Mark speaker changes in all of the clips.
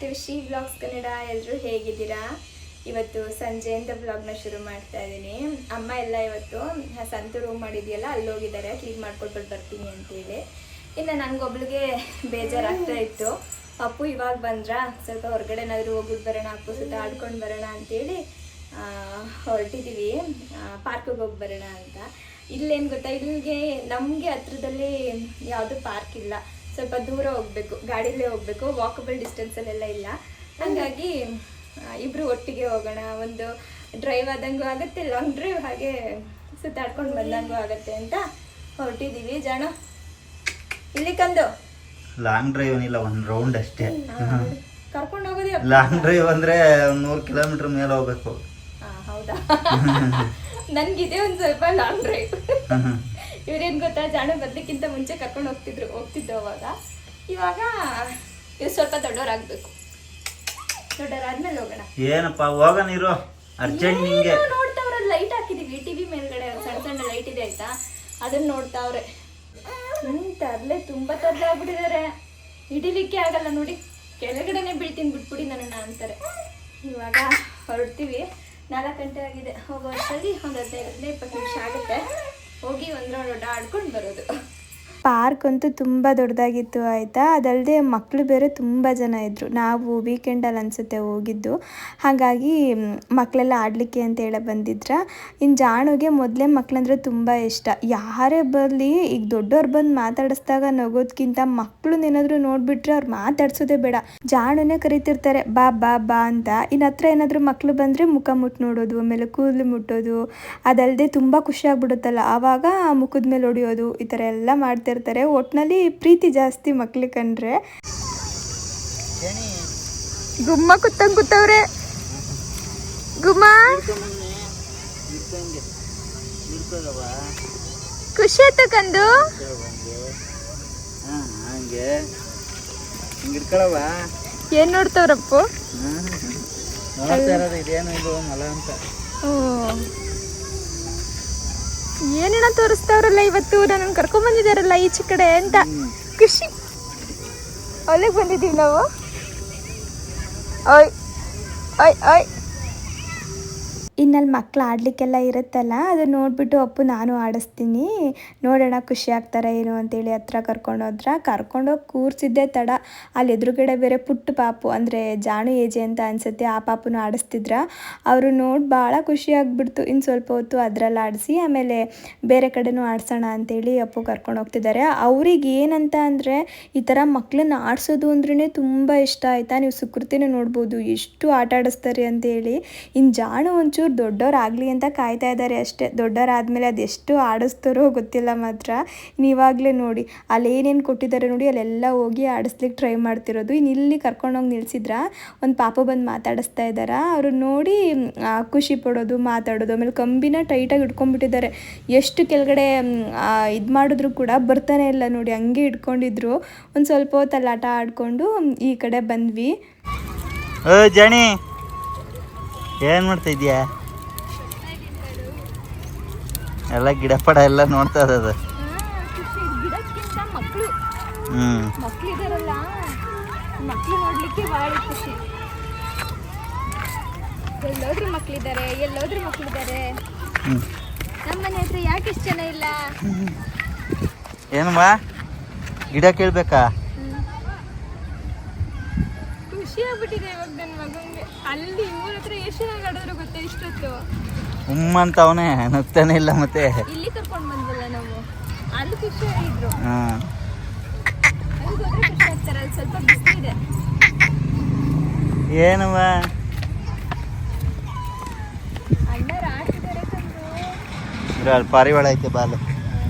Speaker 1: To she vlogs Kannada. ಎಲ್ಲರೂ ಹೇಗಿದ್ದೀರಾ? ಇವತ್ತು ಸಂಜೆಯಿಂದ ವ್ಲಾಗ್ನ ಶುರು ಮಾಡ್ತಾ ಇದ್ದೀನಿ. ಅಮ್ಮ ಎಲ್ಲ ಇವತ್ತು ಸಂತು ರೂಮ್ ಮಾಡಿದೆಯಲ್ಲ ಅಲ್ಲಿ ಹೋಗಿದ್ದಾರೆ, ಕ್ಲೀನ್ ಮಾಡ್ಕೊಟ್ಟು ಬರ್ತೀನಿ ಅಂತೇಳಿ. ಇನ್ನು ನನಗೊಬ್ಳಿಗೆ ಬೇಜಾರಾಗ್ತಾ ಇತ್ತು. ಅಪ್ಪು ಇವಾಗ ಬಂದ್ರ, ಸ್ವಲ್ಪ ಹೊರಗಡೆ ಏನಾದರೂ ಹೋಗ್ಬಿಟ್ಟು ಬರೋಣ, ಅಪ್ಪು ಸುತ್ತ ಆಡ್ಕೊಂಡು ಬರೋಣ ಅಂತೇಳಿ ಹೊರಟಿದ್ದೀವಿ. ಪಾರ್ಕಿಗೆ ಹೋಗಿ ಬರೋಣ ಅಂತ. ಇಲ್ಲೇನು ಗೊತ್ತಾ, ಇಲ್ಲಿಗೆ ನಮಗೆ ಹತ್ರದಲ್ಲಿ ಯಾವುದು ಪಾರ್ಕ್ ಇಲ್ಲ, ಸ್ವಲ್ಪ ದೂರ ಹೋಗಬೇಕು, ಗಾಡಿಲೇ ಹೋಗಬೇಕು, ವಾಕಬಲ್ ಡಿಸ್ಟೆನ್ಸಲ್ಲೆಲ್ಲ ಇಲ್ಲ. ಹಾಗಾಗಿ ಇಬ್ಬರು ಒಟ್ಟಿಗೆ ಹೋಗೋಣ, ಒಂದು ಡ್ರೈವ್ ಆದಂಗೂ ಆಗುತ್ತೆ, ಲಾಂಗ್ ಡ್ರೈವ್ ಹಾಗೆ ಸುತ್ತಾಡ್ಕೊಂಡು ಬಂದಂಗೂ ಆಗುತ್ತೆ ಅಂತ ಹೊರಟಿದ್ದೀವಿ. ಜಾಣ ಇಲ್ಲಿ ಕಂದು
Speaker 2: ಲಾಂಗ್ ಡ್ರೈವ್ ಏನಿಲ್ಲ, ಒಂದು ರೌಂಡ್ ಅಷ್ಟೇ.
Speaker 1: ಕರ್ಕೊಂಡು ಹೋಗೋದೇ
Speaker 2: ಲಾಂಗ್ ಡ್ರೈವ್ ಅಂದ್ರೆ 100 ಕಿಲೋಮೀಟರ್ ಮೇಲೆ ಹೋಗ್ಬೇಕು.
Speaker 1: ಹೌದಾ? ನನ್ಗಿದೆ ಒಂದು ಸ್ವಲ್ಪ ಲಾಂಗ್ ಡ್ರೈವ್. ಇವ್ರೇನು ಗೊತ್ತಾ, ಜಾಣ ಬರ್ಲಿಕ್ಕಿಂತ ಮುಂಚೆ ಕರ್ಕೊಂಡು ಹೋಗ್ತಿದ್ದು ಅವಾಗ. ಇವಾಗ ಇವ್ರು ಸ್ವಲ್ಪ ದೊಡ್ಡವರಾಗಬೇಕು, ದೊಡ್ಡವರಾದ್ಮೇಲೆ ಹೋಗೋಣ.
Speaker 2: ಏನಪ್ಪ ಹೋಗೋಣ ಇರೋ, ಅರ್ಜೆಂಟ್ ನಿಂಗೆ.
Speaker 1: ನೋಡ್ತಾವ್ರ, ಲೈಟ್ ಹಾಕಿದೀವಿ ಟಿವಿ ಮೇಲ್ಗಡೆ, ಸಣ್ಣ ಸಣ್ಣ ಲೈಟ್ ಇದೆ ಆಯ್ತಾ, ಅದನ್ನ ನೋಡ್ತಾವ್ರೆ. ತರ್ಲೆ ತುಂಬಾ ತರ್ಲೆ ಆಗ್ಬಿಟ್ಟಿದ್ದಾರೆ, ಹಿಡಿಲಿಕ್ಕೆ ಆಗಲ್ಲ ನೋಡಿ, ಕೆಳಗಡೆನೆ ಬೀಳ್ತೀನಿ ಬಿಟ್ಬಿಡಿ ನನ್ನನ್ನ ಅಂತಾರೆ. ಇವಾಗ ಹೊರಡ್ತೀವಿ, 4 ಗಂಟೆ ಆಗಿದೆ. ಹೋಗೋ ಅಷ್ಟರಲ್ಲಿ ಒಂದು 15-20 ನಿಮಿಷ ಆಗುತ್ತೆ. ಹೋಗಿ ಒಂದು ರೌಂಡ್ ಆಡ್ಕೊಂಡು ಬರೋದು. ಪಾರ್ಕ್ ಅಂತೂ ತುಂಬ ದೊಡ್ಡದಾಗಿತ್ತು ಆಯಿತಾ. ಅದಲ್ಲದೆ ಮಕ್ಕಳು ಬೇರೆ ತುಂಬ ಜನ ಇದ್ದರು. ನಾವು ವೀಕೆಂಡಲ್ಲಿ ಅನಿಸುತ್ತೆ ಹೋಗಿದ್ದು, ಹಾಗಾಗಿ ಮಕ್ಕಳೆಲ್ಲ ಆಡಲಿಕ್ಕೆ ಅಂತ ಹೇಳಿ ಬಂದಿದ್ರ. ಇನ್ನು ಜಾಣುಗೆ ಮೊದಲೇ ಮಕ್ಕಳಂದ್ರೆ ತುಂಬ ಇಷ್ಟ. ಯಾರೇ ಬರಲಿ, ಈಗ ದೊಡ್ಡವ್ರು ಬಂದು ಮಾತಾಡಿಸ್ದಾಗ ನಗೋದ್ಕಿಂತ ಮಕ್ಕಳನ್ನೇನಾದರೂ ನೋಡಿಬಿಟ್ರೆ ಅವ್ರು ಮಾತಾಡ್ಸೋದೇ ಬೇಡ. ಜಾಣುನೇ ಕರಿತಿರ್ತಾರೆ ಬಾ ಬಾ ಬಾ ಅಂತ. ಇನ್ನು ಹತ್ರ ಏನಾದರೂ ಮಕ್ಕಳು ಬಂದರೆ ಮುಖ ಮುಟ್ಟು ನೋಡೋದು, ಆಮೇಲೆ ಕೂದಲು ಮುಟ್ಟೋದು, ಅದಲ್ಲದೆ ತುಂಬ ಖುಷಿಯಾಗ್ಬಿಡುತ್ತಲ್ಲ, ಆವಾಗ ಮುಖದ ಮೇಲೆ ಹೊಡಿಯೋದು, ಈ ಥರ ಎಲ್ಲ ಮಾಡ್ತಾರೆ. ಒಟ್ನಲ್ಲಿ ಪ್ರೀತಿ ಜಾಸ್ತಿ ಮಕ್ಳಿಗೆ ಕಂಡ್ರೆ. ಗುಮ್ಮ ಕೂತವ್ರೆ, ಗುಮ್ಮ ಖುಷಿ ಆಯ್ತು ಕಂದು. ಏನ್ ನೋಡ್ತಾವ್ರಪ್ಪ? ಏನೇನ ತೋರಿಸ್ತಾವ್ರಲ್ಲ ಇವತ್ತು, ನನ್ನನ್ನು ಕರ್ಕೊಂಡ್ ಬಂದಿದ್ದಾರಲ್ಲ ಈಚೆ ಕಡೆ ಅಂತ ಖುಷಿ. ಅಲ್ಲಿಗೆ ಬಂದಿದ್ದೀವಿ ನಾವು. ಓಯ್ ಓಯ್ ಓಯ್. ಇನ್ನಲ್ಲಿ ಮಕ್ಳು ಆಡಲಿಕ್ಕೆಲ್ಲ ಇರುತ್ತಲ್ಲ, ಅದು ನೋಡಿಬಿಟ್ಟು ಅಪ್ಪು ನಾನು ಆಡಿಸ್ತೀನಿ, ನೋಡೋಣ ಖುಷಿ ಆಗ್ತಾರೆ ಏನು ಅಂತೇಳಿ ಹತ್ರ ಕರ್ಕೊಂಡೋಗಿ ಕೂರಿಸಿದ್ದೆ ತಡ. ಅಲ್ಲಿ ಎದುರುಗಡೆ ಬೇರೆ ಪುಟ್ಟ ಪಾಪು, ಅಂದರೆ ಜಾಣು ಏಜೆ ಅಂತ ಅನಿಸುತ್ತೆ, ಆ ಪಾಪುನು ಆಡಿಸ್ತಿದ್ರ. ಅವರು ನೋಡಿ ಭಾಳ ಖುಷಿ ಆಗಿಬಿಡ್ತು. ಇನ್ನು ಸ್ವಲ್ಪ ಹೊತ್ತು ಅದರಲ್ಲಿ ಆಡಿಸಿ ಆಮೇಲೆ ಬೇರೆ ಕಡೆನೂ ಆಡಿಸೋಣ ಅಂತೇಳಿ ಅಪ್ಪು ಕರ್ಕೊಂಡು ಹೋಗ್ತಿದ್ದಾರೆ. ಅವ್ರಿಗೆ ಏನಂತ ಅಂದರೆ, ಈ ಥರ ಮಕ್ಕಳನ್ನ ಆಡಿಸೋದು ಅಂದ್ರೇ ತುಂಬ ಇಷ್ಟ ಆಯಿತಾ. ನೀವು ಸುಕೃತಿನೂ ನೋಡ್ಬೋದು ಎಷ್ಟು ಆಟ ಆಡಿಸ್ತಾರೆ ಅಂತೇಳಿ. ಇನ್ನು ಜಾಣು ಒಂಚೂರು ದೊಡ್ಡವರಾಗಲಿ ಅಂತ ಕಾಯ್ತಾ ಇದ್ದಾರೆ ಅಷ್ಟೇ. ದೊಡ್ಡವರಾದ್ಮೇಲೆ ಅದೆಷ್ಟು ಆಡಿಸ್ತಾರೋ ಗೊತ್ತಿಲ್ಲ ಮಾತ್ರ. ನೀವಾಗಲೇ ನೋಡಿ ಅಲ್ಲಿ ಏನೇನು ಕೊಟ್ಟಿದ್ದಾರೆ ನೋಡಿ, ಅಲ್ಲೆಲ್ಲ ಹೋಗಿ ಆಡಿಸ್ಲಿಕ್ಕೆ ಟ್ರೈ ಮಾಡ್ತಿರೋದು. ಇನ್ನು ಇಲ್ಲಿ ಕರ್ಕೊಂಡೋಗಿ ನಿಲ್ಸಿದ್ರ, ಒಂದು ಪಾಪ ಬಂದು ಮಾತಾಡಿಸ್ತಾ ಇದ್ದಾರೆ. ಅವರು ನೋಡಿ ಖುಷಿ ಪಡೋದು, ಮಾತಾಡೋದು, ಆಮೇಲೆ ಕಂಬಿನ ಟೈಟಾಗಿ ಇಟ್ಕೊಂಡ್ಬಿಟ್ಟಿದ್ದಾರೆ. ಎಷ್ಟು ಕೆಳಗಡೆ ಇದು ಮಾಡಿದ್ರು ಕೂಡ ಬರ್ತಾನೆ ಇಲ್ಲ ನೋಡಿ, ಹಂಗೆ ಇಟ್ಕೊಂಡಿದ್ರು. ಒಂದು ಸ್ವಲ್ಪ ಹೊತ್ತಲ್ಲಿ ಆಟ ಆಡಿಕೊಂಡು ಈ ಕಡೆ ಬಂದ್ವಿ.
Speaker 2: ಜಾಣಿ ಏನು ಮಾಡ್ತಾ ಇದೀಯಾ? ಎಲ್ಲ ಗಿಡ ಪಡ ಎಲ್ಲ ನೋಡ್ತಾ ಇರೋದು.
Speaker 1: ಮಕ್ಕಳಿದಾರಲ್ಲ, ಮಕ್ಕಳು ನೋಡ್ಲಿಕ್ಕೆ ಭಾಳ ಖುಷಿ. ಎಲ್ಲೋದ್ರೂ ಮಕ್ಕಳಿದ್ದಾರೆ. ನಮ್ಮನೆ ಹತ್ರ ಯಾಕೆ ಇಷ್ಟು ಜನ ಇಲ್ಲ?
Speaker 2: ಏನಮ್ಮ ಗಿಡ ಕೇಳ್ಬೇಕಾ?
Speaker 1: ಖುಷಿ ಆಗ್ಬಿಟ್ಟಿದೆ ಇವಾಗ ನನ್ನ ಮಗಂಗೆ. ಅಲ್ಲಿ ಇವ್ರ ಹತ್ರ ಎಷ್ಟು ಜನ ಆಡಿದ್ರು ಗೊತ್ತಾ ಇಷ್ಟೊತ್ತು.
Speaker 2: ಅಂತ ಅವನೇ ನಗ್ತಾನೆ ಇಲ್ಲ. ಮತ್ತೆ
Speaker 1: ಇಲ್ಲಿ ಕರ್ಕೊಂಡು ಬಂದ್ವಲ್ಲ ನಾವು, ಅಲ್ಲಿ ಖುಷಿ ಆಗಿದ್ರು. ಅಲ್ಲಿ ಖುಷಿ ಆಗ್ತಾರೆ, ಅಲ್ಲಿ ಸ್ವಲ್ಪ ಬಿಸಿಲಿದೆ.
Speaker 2: ಏನವ
Speaker 1: ಅಣ್ಣರು ಆಡ್ತಿದ್ದಾರೆ ಕಂಡು.
Speaker 2: ಅಲ್ಲಿ ಪಾರಿವಾಳ ಐತೆ ಬಾಲು.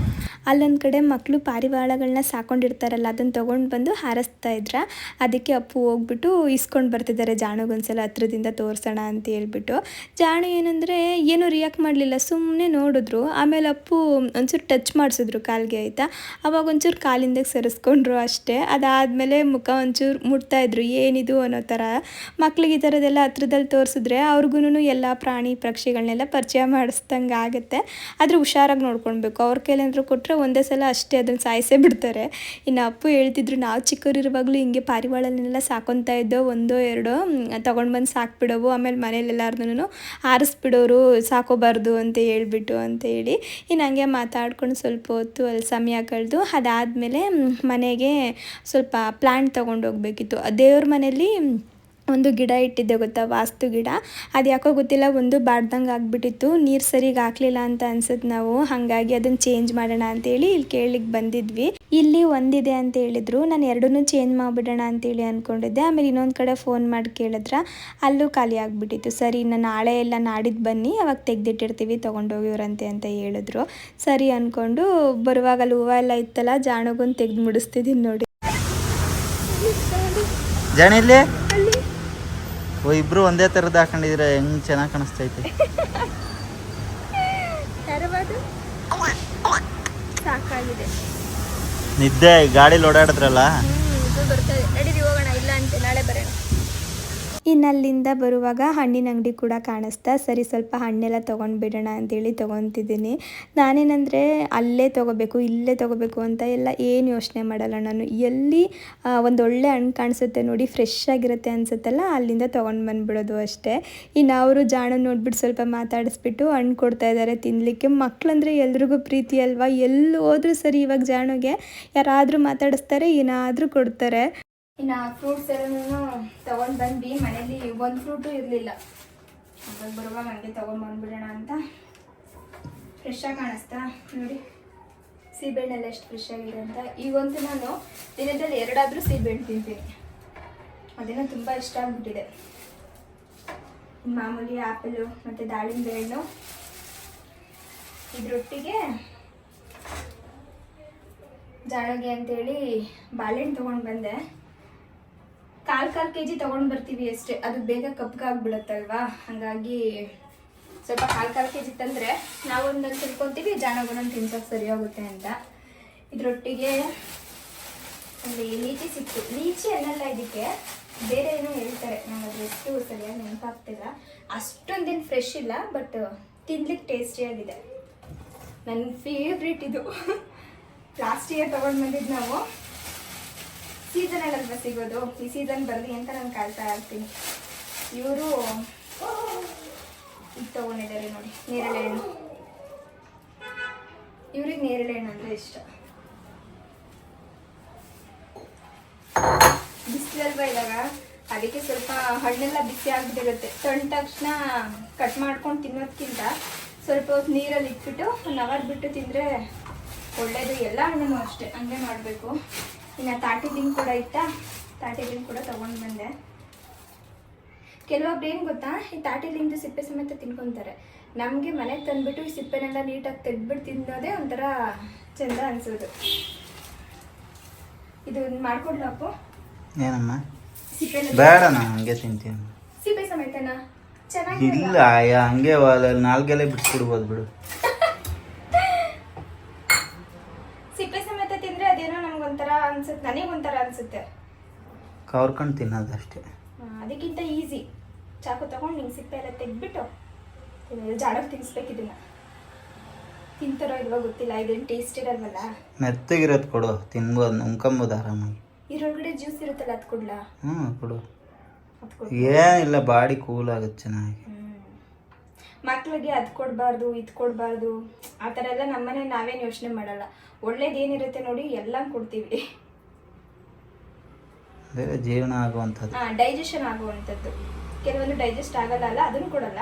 Speaker 1: ಅಲ್ಲೊಂದು ಕಡೆ ಮಕ್ಕಳು ಪಾರಿವಾಳಗಳನ್ನ ಸಾಕೊಂಡಿರ್ತಾರಲ್ಲ, ಅದನ್ನು ತೊಗೊಂಡು ಬಂದು ಹಾರಿಸ್ತಾ ಇದ್ರ. ಅದಕ್ಕೆ ಅಪ್ಪು ಹೋಗ್ಬಿಟ್ಟು ಇಸ್ಕೊಂಡು ಬರ್ತಿದ್ದಾರೆ ಜಾಣುಗೊಂದ್ಸಲ ಹತ್ರದಿಂದ ತೋರಿಸೋಣ ಅಂತ ಹೇಳ್ಬಿಟ್ಟು. ಜಾಣು ಏನಂದರೆ ಏನೂ ರಿಯಾಕ್ಟ್ ಮಾಡಲಿಲ್ಲ, ಸುಮ್ಮನೆ ನೋಡಿದ್ರು. ಆಮೇಲೆ ಅಪ್ಪು ಒಂಚೂರು ಟಚ್ ಮಾಡಿಸಿದ್ರು ಕಾಲಿಗೆ ಆಯಿತಾ. ಅವಾಗ ಒಂಚೂರು ಕಾಲಿಂದ ಸರಿಸ್ಕೊಂಡ್ರು ಅಷ್ಟೇ. ಅದಾದಮೇಲೆ ಮುಖ ಒಂಚೂರು ಮುಟ್ತಾಯಿದ್ರು, ಏನಿದು ಅನ್ನೋ ಥರ. ಮಕ್ಳಿಗೆ ಈ ಥರದ್ದೆಲ್ಲ ಹತ್ರದಲ್ಲಿ ತೋರಿಸಿದ್ರೆ ಅವ್ರಿಗೂ ಎಲ್ಲ ಪ್ರಾಣಿ ಪಕ್ಷಿಗಳನ್ನೆಲ್ಲ ಪರಿಚಯ ಮಾಡಿಸ್ದಂಗೆ ಆಗುತ್ತೆ. ಆದರೆ ಹುಷಾರಾಗಿ ನೋಡ್ಕೊಳ್ಬೇಕು. ಅವ್ರ ಕೈಲೇನಾದ್ರು ಕೊಟ್ಟರೆ ಒಂದೇ ಸಲ ಅಷ್ಟೇ ಅದನ್ನು ಸಾಯಿಸೇ ಬಿಡ್ತಾರೆ. ಇನ್ನು ಅಪ್ಪು ಹೇಳ್ತಿದ್ರು, ನಾವು ಚಿಕ್ಕವರಿರುವಾಗಲೂ ಹಿಂಗೆ ಪಾರಿವಾಳನೆಲ್ಲ ಸಾಕೊತಾ ಇದ್ದೋ, ಒಂದೋ ಎರಡೋ ತೊಗೊಂಡು ಬಂದು ಸಾಕ್ಬಿಡೋವು, ಆಮೇಲೆ ಮನೇಲೆಲ್ಲಾರ್ನೂ ಆರಿಸ್ಬಿಡೋರು ಸಾಕೋಬಾರ್ದು ಅಂತ ಹೇಳ್ಬಿಟ್ಟು ಅಂತ ಹೇಳಿ. ಇನ್ನು ಹಂಗೆ ಮಾತಾಡ್ಕೊಂಡು ಸ್ವಲ್ಪ ಹೊತ್ತು ಅಲ್ಲಿ ಸಮಯ ಕಳೆದು ಅದಾದಮೇಲೆ ಮನೆಗೆ ಸ್ವಲ್ಪ ಪ್ಲ್ಯಾಂಟ್ ತೊಗೊಂಡೋಗ್ಬೇಕಿತ್ತು. ದೇವ್ರ ಮನೇಲಿ ಒಂದು ಗಿಡ ಇಟ್ಟಿದ್ದೆ ಗೊತ್ತಾ, ವಾಸ್ತು ಗಿಡ. ಅದು ಯಾಕೋ ಗೊತ್ತಿಲ್ಲ, ಒಂದು ಬಾಡ್ದಂಗೆ ಆಗಿಬಿಟ್ಟಿತ್ತು, ನೀರು ಸರಿಗೆ ಹಾಕಲಿಲ್ಲ ಅಂತ ಅನ್ಸುತ್ತೆ ನಾವು. ಹಾಗಾಗಿ ಅದನ್ನು ಚೇಂಜ್ ಮಾಡೋಣ ಅಂತೇಳಿ ಇಲ್ಲಿ ಕೇಳಲಿಕ್ಕೆ ಬಂದಿದ್ವಿ. ಇಲ್ಲಿ ಒಂದಿದೆ ಅಂತ ಹೇಳಿದ್ರು, ನಾನು ಎರಡನ್ನೂ ಚೇಂಜ್ ಮಾಡಿಬಿಡೋಣ ಅಂತೇಳಿ ಅಂದ್ಕೊಂಡಿದ್ದೆ. ಆಮೇಲೆ ಇನ್ನೊಂದು ಕಡೆ ಫೋನ್ ಮಾಡಿ ಕೇಳಿದ್ರೆ ಅಲ್ಲೂ ಖಾಲಿ ಆಗಿಬಿಟ್ಟಿತ್ತು. ಸರಿ, ನಾನು ನಾಳೆ ಎಲ್ಲ ನಾಡಿದ್ದು ಬನ್ನಿ, ಅವಾಗ ತೆಗೆದಿಟ್ಟಿರ್ತೀವಿ, ತೊಗೊಂಡೋಗಿವ್ರಂತೆ ಅಂತ ಹೇಳಿದ್ರು. ಸರಿ ಅಂದ್ಕೊಂಡು ಬರುವಾಗ ಅಲ್ಲಿ ಹೂವು ಎಲ್ಲ ಇತ್ತಲ್ಲ, ಜಾಣಗೊಂದು ತೆಗೆದು ಮುಡಿಸ್ತಿದ್ದೀನಿ ನೋಡಿ.
Speaker 2: ಜಾಣಿಲಿ ಓ, ಇಬ್ರು ಒಂದೇ ಥರದ್ದು ಹಾಕೊಂಡಿದ್ರೆ ಹೆಂಗ್ ಚೆನ್ನಾಗಿ ಕಾಣಿಸ್ತೈತೆ.
Speaker 1: ಸಾಕಾಗಿದೆ.
Speaker 2: ನಿದ್ದೆ ಗಾಡಿಲಿ ಓಡಾಡಿದ್ರಲ್ಲ.
Speaker 1: ಇದು ಬರ್ತದೆ, ನಡೀರಿ ಹೋಗೋಣ, ಇಲ್ಲ ಅಂತೆ ನಾಳೆ ಬರೋಣ. ಇನ್ನು ಅಲ್ಲಿಂದ ಬರುವಾಗ ಹಣ್ಣಿನ ಅಂಗಡಿ ಕೂಡ ಕಾಣಿಸ್ತಾ, ಸರಿ ಸ್ವಲ್ಪ ಹಣ್ಣೆಲ್ಲ ತೊಗೊಂಡ್ಬಿಡೋಣ ಅಂತೇಳಿ ತೊಗೊತಿದ್ದೀನಿ. ನಾನೇನಂದರೆ ಅಲ್ಲೇ ತೊಗೋಬೇಕು, ಇಲ್ಲೇ ತೊಗೋಬೇಕು ಅಂತ ಎಲ್ಲ ಏನು ಯೋಚನೆ ಮಾಡಲ್ಲ ನಾನು. ಎಲ್ಲಿ ಒಂದೊಳ್ಳೆ ಹಣ್ಣು ಕಾಣಿಸುತ್ತೆ ನೋಡಿ, ಫ್ರೆಶ್ ಆಗಿರುತ್ತೆ ಅನಿಸುತ್ತಲ್ಲ, ಅಲ್ಲಿಂದ ತೊಗೊಂಡು ಬಂದುಬಿಡೋದು ಅಷ್ಟೇ. ಇನ್ನು ಅವರು ಜಾಣ ನೋಡ್ಬಿಟ್ಟು ಸ್ವಲ್ಪ ಮಾತಾಡಿಸ್ಬಿಟ್ಟು ಹಣ್ಣು ಕೊಡ್ತಾಯಿದ್ದಾರೆ ತಿನ್ನಲಿಕ್ಕೆ. ಮಕ್ಕಳಂದರೆ ಎಲ್ರಿಗೂ ಪ್ರೀತಿ ಅಲ್ವಾ, ಎಲ್ಲಿ ಹೋದ್ರೂ ಸರಿ, ಇವಾಗ ಜಾಣಗೆ ಯಾರಾದರೂ ಮಾತಾಡಿಸ್ತಾರೆ, ಏನಾದರೂ ಕೊಡ್ತಾರೆ. ಇನ್ನು ಫ್ರೂಟ್ಸ್ ಎಲ್ಲನೂ ತೊಗೊಂಡು ಬಂದ್ವಿ. ಮನೇಲಿ ಒಂದು ಫ್ರೂಟು ಇರಲಿಲ್ಲ, ಅವಾಗ ಬರುವಾಗ ಹಂಗೆ ತೊಗೊಂಡು ಬಂದ್ಬಿಡೋಣ ಅಂತ. ಫ್ರೆಶ್ಶಾಗಿ ಕಾಣಿಸ್ತಾ ನೋಡಿ, ಸೀಬೆಹಣ್ಣೆಲ್ಲ ಎಷ್ಟು ಫ್ರೆಶ್ ಆಗಿದೆ ಅಂತ. ಈಗಂತೂ ನಾನು ದಿನದಲ್ಲಿ 2 ಆದರೂ ಸೀಬೆಹಣ್ಣು ತಿಂತೀನಿ, ಅದೇನೋ ತುಂಬ ಇಷ್ಟ ಆಗಿಬಿಟ್ಟಿದೆ. ಮಾಮೂಲಿ ಆ್ಯಪಲು ಮತ್ತು ದಾಳಿಂಬೆ ಹಣ್ಣು, ಇದರೊಟ್ಟಿಗೆ ಜಾಣಗೆ ಅಂತೇಳಿ ಬಾಳೆಹಣ್ಣು ತೊಗೊಂಡು ಬಂದೆ. ಕಾಲು ಕೆ ಜಿ ತೊಗೊಂಡು ಬರ್ತೀವಿ ಅಷ್ಟೇ, ಅದು ಬೇಗ ಕಪ್ಪಗಾಗ್ಬಿಡುತ್ತಲ್ವಾ. ಹಾಗಾಗಿ ಸ್ವಲ್ಪ ಕಾಲು ಕೆ ಜಿ ತಂದರೆ ನಾವು ಒಂದೊಂದು ತಿಳ್ಕೊತೀವಿ, ಜಾಣಗೊಂದೊಂದು ತಿನ್ಸೋಕೆ ಸರಿ ಹೋಗುತ್ತೆ ಅಂತ. ಇದರೊಟ್ಟಿಗೆ ಒಂದು ಲೀಚಿ ಸಿಕ್ತು. ಲೀಚಿ ಅನ್ನಲ್ಲ, ಇದಕ್ಕೆ ಬೇರೆ ಏನೋ ಹೇಳ್ತಾರೆ, ನಾನು ಅದು ಎಷ್ಟು ಸರಿಯಾಗಿ ನೆನಪಾಗ್ತಿಲ್ಲ. ಅಷ್ಟೊಂದೇನು ಫ್ರೆಶ್ ಇಲ್ಲ, ಬಟ್ ತಿನ್ಲಿಕ್ಕೆ ಟೇಸ್ಟಿಯಾಗಿದೆ. ನನ್ನ ಫೇವ್ರೇಟ್ ಇದು. ಲಾಸ್ಟ್ ಇಯರ್ ತೊಗೊಂಡು ಬಂದಿದ್ದು ನಾವು. ಸೀಸನಲ್ಲಲ್ವ ಸಿಗೋದು, ಈ ಸೀಸನ್ ಬರಲಿ ಅಂತ ನಾನು ಕಾಯ್ತಾ ಇರ್ತೀನಿ. ಇವರು ಇದು ತೊಗೊಂಡಿದ್ದಾರೆ ನೋಡಿ, ನೇರಳೆ ಹಣ್ಣು. ಇವ್ರಿಗೆ ನೇರಳೆ ಹಣ್ಣು ಅಂದರೆ ಇಷ್ಟ. ಬಿಸಿಲಲ್ವ ಇವಾಗ, ಅದಕ್ಕೆ ಸ್ವಲ್ಪ ಹಣ್ಣೆಲ್ಲ ಬಿಸಿ ಆಗಿಬಿಟ್ಟಿರುತ್ತೆ. ತಂದ ತಕ್ಷಣ ಕಟ್ ಮಾಡ್ಕೊಂಡು ತಿನ್ನೋದಕ್ಕಿಂತ ಸ್ವಲ್ಪ ಹೊತ್ತು ನೀರಲ್ಲಿ ಇಟ್ಬಿಟ್ಟು 1 ಅವರ್ ಬಿಟ್ಟು ತಿಂದರೆ ಒಳ್ಳೆಯದು. ಎಲ್ಲ ಹಣ್ಣು ಅಷ್ಟೇ ಹಂಗೆ ಮಾಡಬೇಕು. ಇನ್ನು ತಾಟಿ ಬಿನ್ ಕೂಡ ಇತ್ತಾ, ತಾಟಿ ಬಿನ್ ಕೂಡ ತೊಗೊಂಡು ಬಂದೆ. ಕೆಲವೊಬ್ರು ಏನು ಗೊತ್ತಾ, ಈ ತಾಟಿಲಿಂದು ಸಿಪ್ಪೆ ಸಮೇತ ತಿನ್ಕೊತಾರೆ. ನಮಗೆ ಮನೆಗೆ ತಂದುಬಿಟ್ಟು ಈ ಸಿಪ್ಪೆನೆಲ್ಲ ನೀಟಾಗಿ ತೆಗೆದ್ಬಿಟ್ಟು ತಿನ್ನೋದೇ ಒಂಥರ ಚೆಂದ ಅನಿಸೋದು. ಇದು ಮಾಡ್ಕೊಡ್ಲಪ್ಪು?
Speaker 2: ಏನಮ್ಮ?
Speaker 1: ಸಿಪ್ಪೆ
Speaker 2: ಬೇಡ, ನಾನು ಹಂಗೆ ತಿಂತೀನಿ.
Speaker 1: ಸಿಪ್ಪೆ ಸಮೇತನಾ? ಚೆನ್ನಾಗಿ
Speaker 2: ಇಲ್ಲ, ಹಂಗೆ ನಾಲ್ಗೆಲೆ ಬಿಡ್ಸ್ಬಿಡ್ಬೋದು ಬಿಡು.
Speaker 1: ಸಿಪ್ಪೆ ಸಮೇತ ತಿಂದರೆ ಅದೇನೋ ನಮ್ಗೊಂಥರ ಅನ್ಸುತ್ತೆ, ನನಗೊಂಥರ ಅನ್ಸುತ್ತೆ.
Speaker 2: ಕವರ್ಕೊಂಡು ತಿನ್ನೋದಷ್ಟೇ.
Speaker 1: ಅದಕ್ಕಿಂತ ಈಸಿ, ಚಾಕು ತಗೊಂಡು ಹಿಂಗೆ ಸಿಪ್ಪೆ ಎಲ್ಲ ತೆಗೆದ್ಬಿಟ್ಟು ಜಾಡಕ್ಕೆ ತಿನ್ನಿಸ್ಬೇಕು. ಇದನ್ನು ತಿಂತಾರೋ ಇಲ್ವೋ ಗೊತ್ತಿಲ್ಲ, ಇದೇನು ಟೇಸ್ಟ್ ಇರಲ್ವಲ್ಲ.
Speaker 2: ಮೆತ್ತಗಿರೋದು ಕೊಡು, ತಿನ್ಬೋದು, ನುಂಕೊಂಬೋದು ಆರಾಮಾಗಿ.
Speaker 1: ಇದರೊಳಗಡೆ ಜ್ಯೂಸ್ ಇರುತ್ತಲ್ಲ, ಅದು ಕೊಡ್ಲಾ?
Speaker 2: ಕೊಡು. ಏನಿಲ್ಲ, ಬಾಡಿ ಕೂಲ್ ಆಗುತ್ತೆ ಚೆನ್ನಾಗಿ.
Speaker 1: ಮಕ್ಳಿಗೆ ಅದು ಕೊಡಬಾರ್ದು, ಇದು ಕೊಡಬಾರ್ದು ಆ ಥರ ಎಲ್ಲ ನಮ್ಮನೆ ನಾವೇನು ಯೋಚನೆ ಮಾಡಲ್ಲ. ಒಳ್ಳೇದೇನಿರುತ್ತೆ ನೋಡಿ ಎಲ್ಲ ಕೊಡ್ತೀವಿ.
Speaker 2: ಜೀವನ ಆಗುವಂಥದ್ದು,
Speaker 1: ಡೈಜೆಷನ್ ಆಗುವಂಥದ್ದು. ಕೆಲವೊಂದು ಡೈಜೆಸ್ಟ್ ಆಗಲ್ಲ ಅಲ್ಲ, ಅದನ್ನು ಕೊಡಲ್ಲ.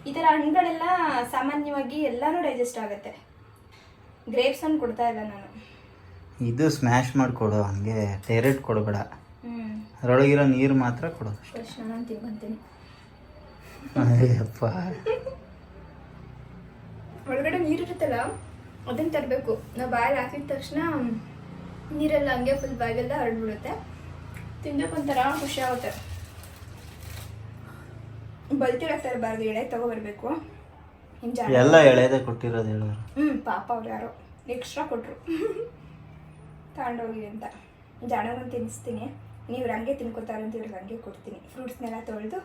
Speaker 1: ಈ ಥರ ಹಣ್ಣುಗಳೆಲ್ಲ ಸಾಮಾನ್ಯವಾಗಿ ಎಲ್ಲಾನು ಡೈಜೆಸ್ಟ್ ಆಗುತ್ತೆ. ಗ್ರೇಪ್ಸ್ ಹಣ್ಣು ಕೊಡ್ತಾ ಇಲ್ಲ ನಾನು.
Speaker 2: ಇದು ಸ್ಮ್ಯಾಶ್ ಮಾಡಿಕೊಡು, ಹಂಗೆ ಡೈರೆಕ್ಟ್ ಕೊಡಬೇಡ. ಅದರೊಳಗಿರೋ ನೀರು ಮಾತ್ರ ಕೊಡು.
Speaker 1: ನಾನು ತಿನ್ಕೊಂತೀನಿ.
Speaker 2: ಅಯ್ಯಪ್ಪ,
Speaker 1: ಒಳಗಡೆ ನೀರಿರುತ್ತಲ್ಲ ಅದನ್ನು ತರಬೇಕು. ನಾವು ಬಾಯಲ್ಲಿ ಹಾಕಿದ ತಕ್ಷಣ ನೀರೆಲ್ಲ ಹಂಗೆ ಫುಲ್ ಬಾಯಿಗೆಲ್ಲ ಹರಡ್ಬಿಡುತ್ತೆ. ತಿನ್ನೋಕೆ ಒಂಥರ ಖುಷಿ ಆಗುತ್ತೆ. ಬಲ್ತಿರಕ್ಕೆ ತರಬಾರ್ದು, ಎಳೆ ತಗೊಬರ್ಬೇಕು.
Speaker 2: ಎಲ್ಲ ಎಳೆದೇ ಕೊಟ್ಟಿರೋದು ಹೇಳೋರು.
Speaker 1: ಪಾಪ ಅವ್ರು ಯಾರೋ ಎಕ್ಸ್ಟ್ರಾ ಕೊಟ್ಟರು ತಗೊಂಡೋಗಿ ಅಂತ. ಜಾಣವನ್ನು ತಿನ್ನಿಸ್ತೀನಿ, ನೀವು ಹಂಗೆ ತಿನ್ಕೋತಾರೆ ಅಂತ ಇವ್ರಿಗೆ ಹಂಗೆ ಕೊಡ್ತೀನಿ. ಫ್ರೂಟ್ಸ್ನೆಲ್ಲ ತೊಳೆದು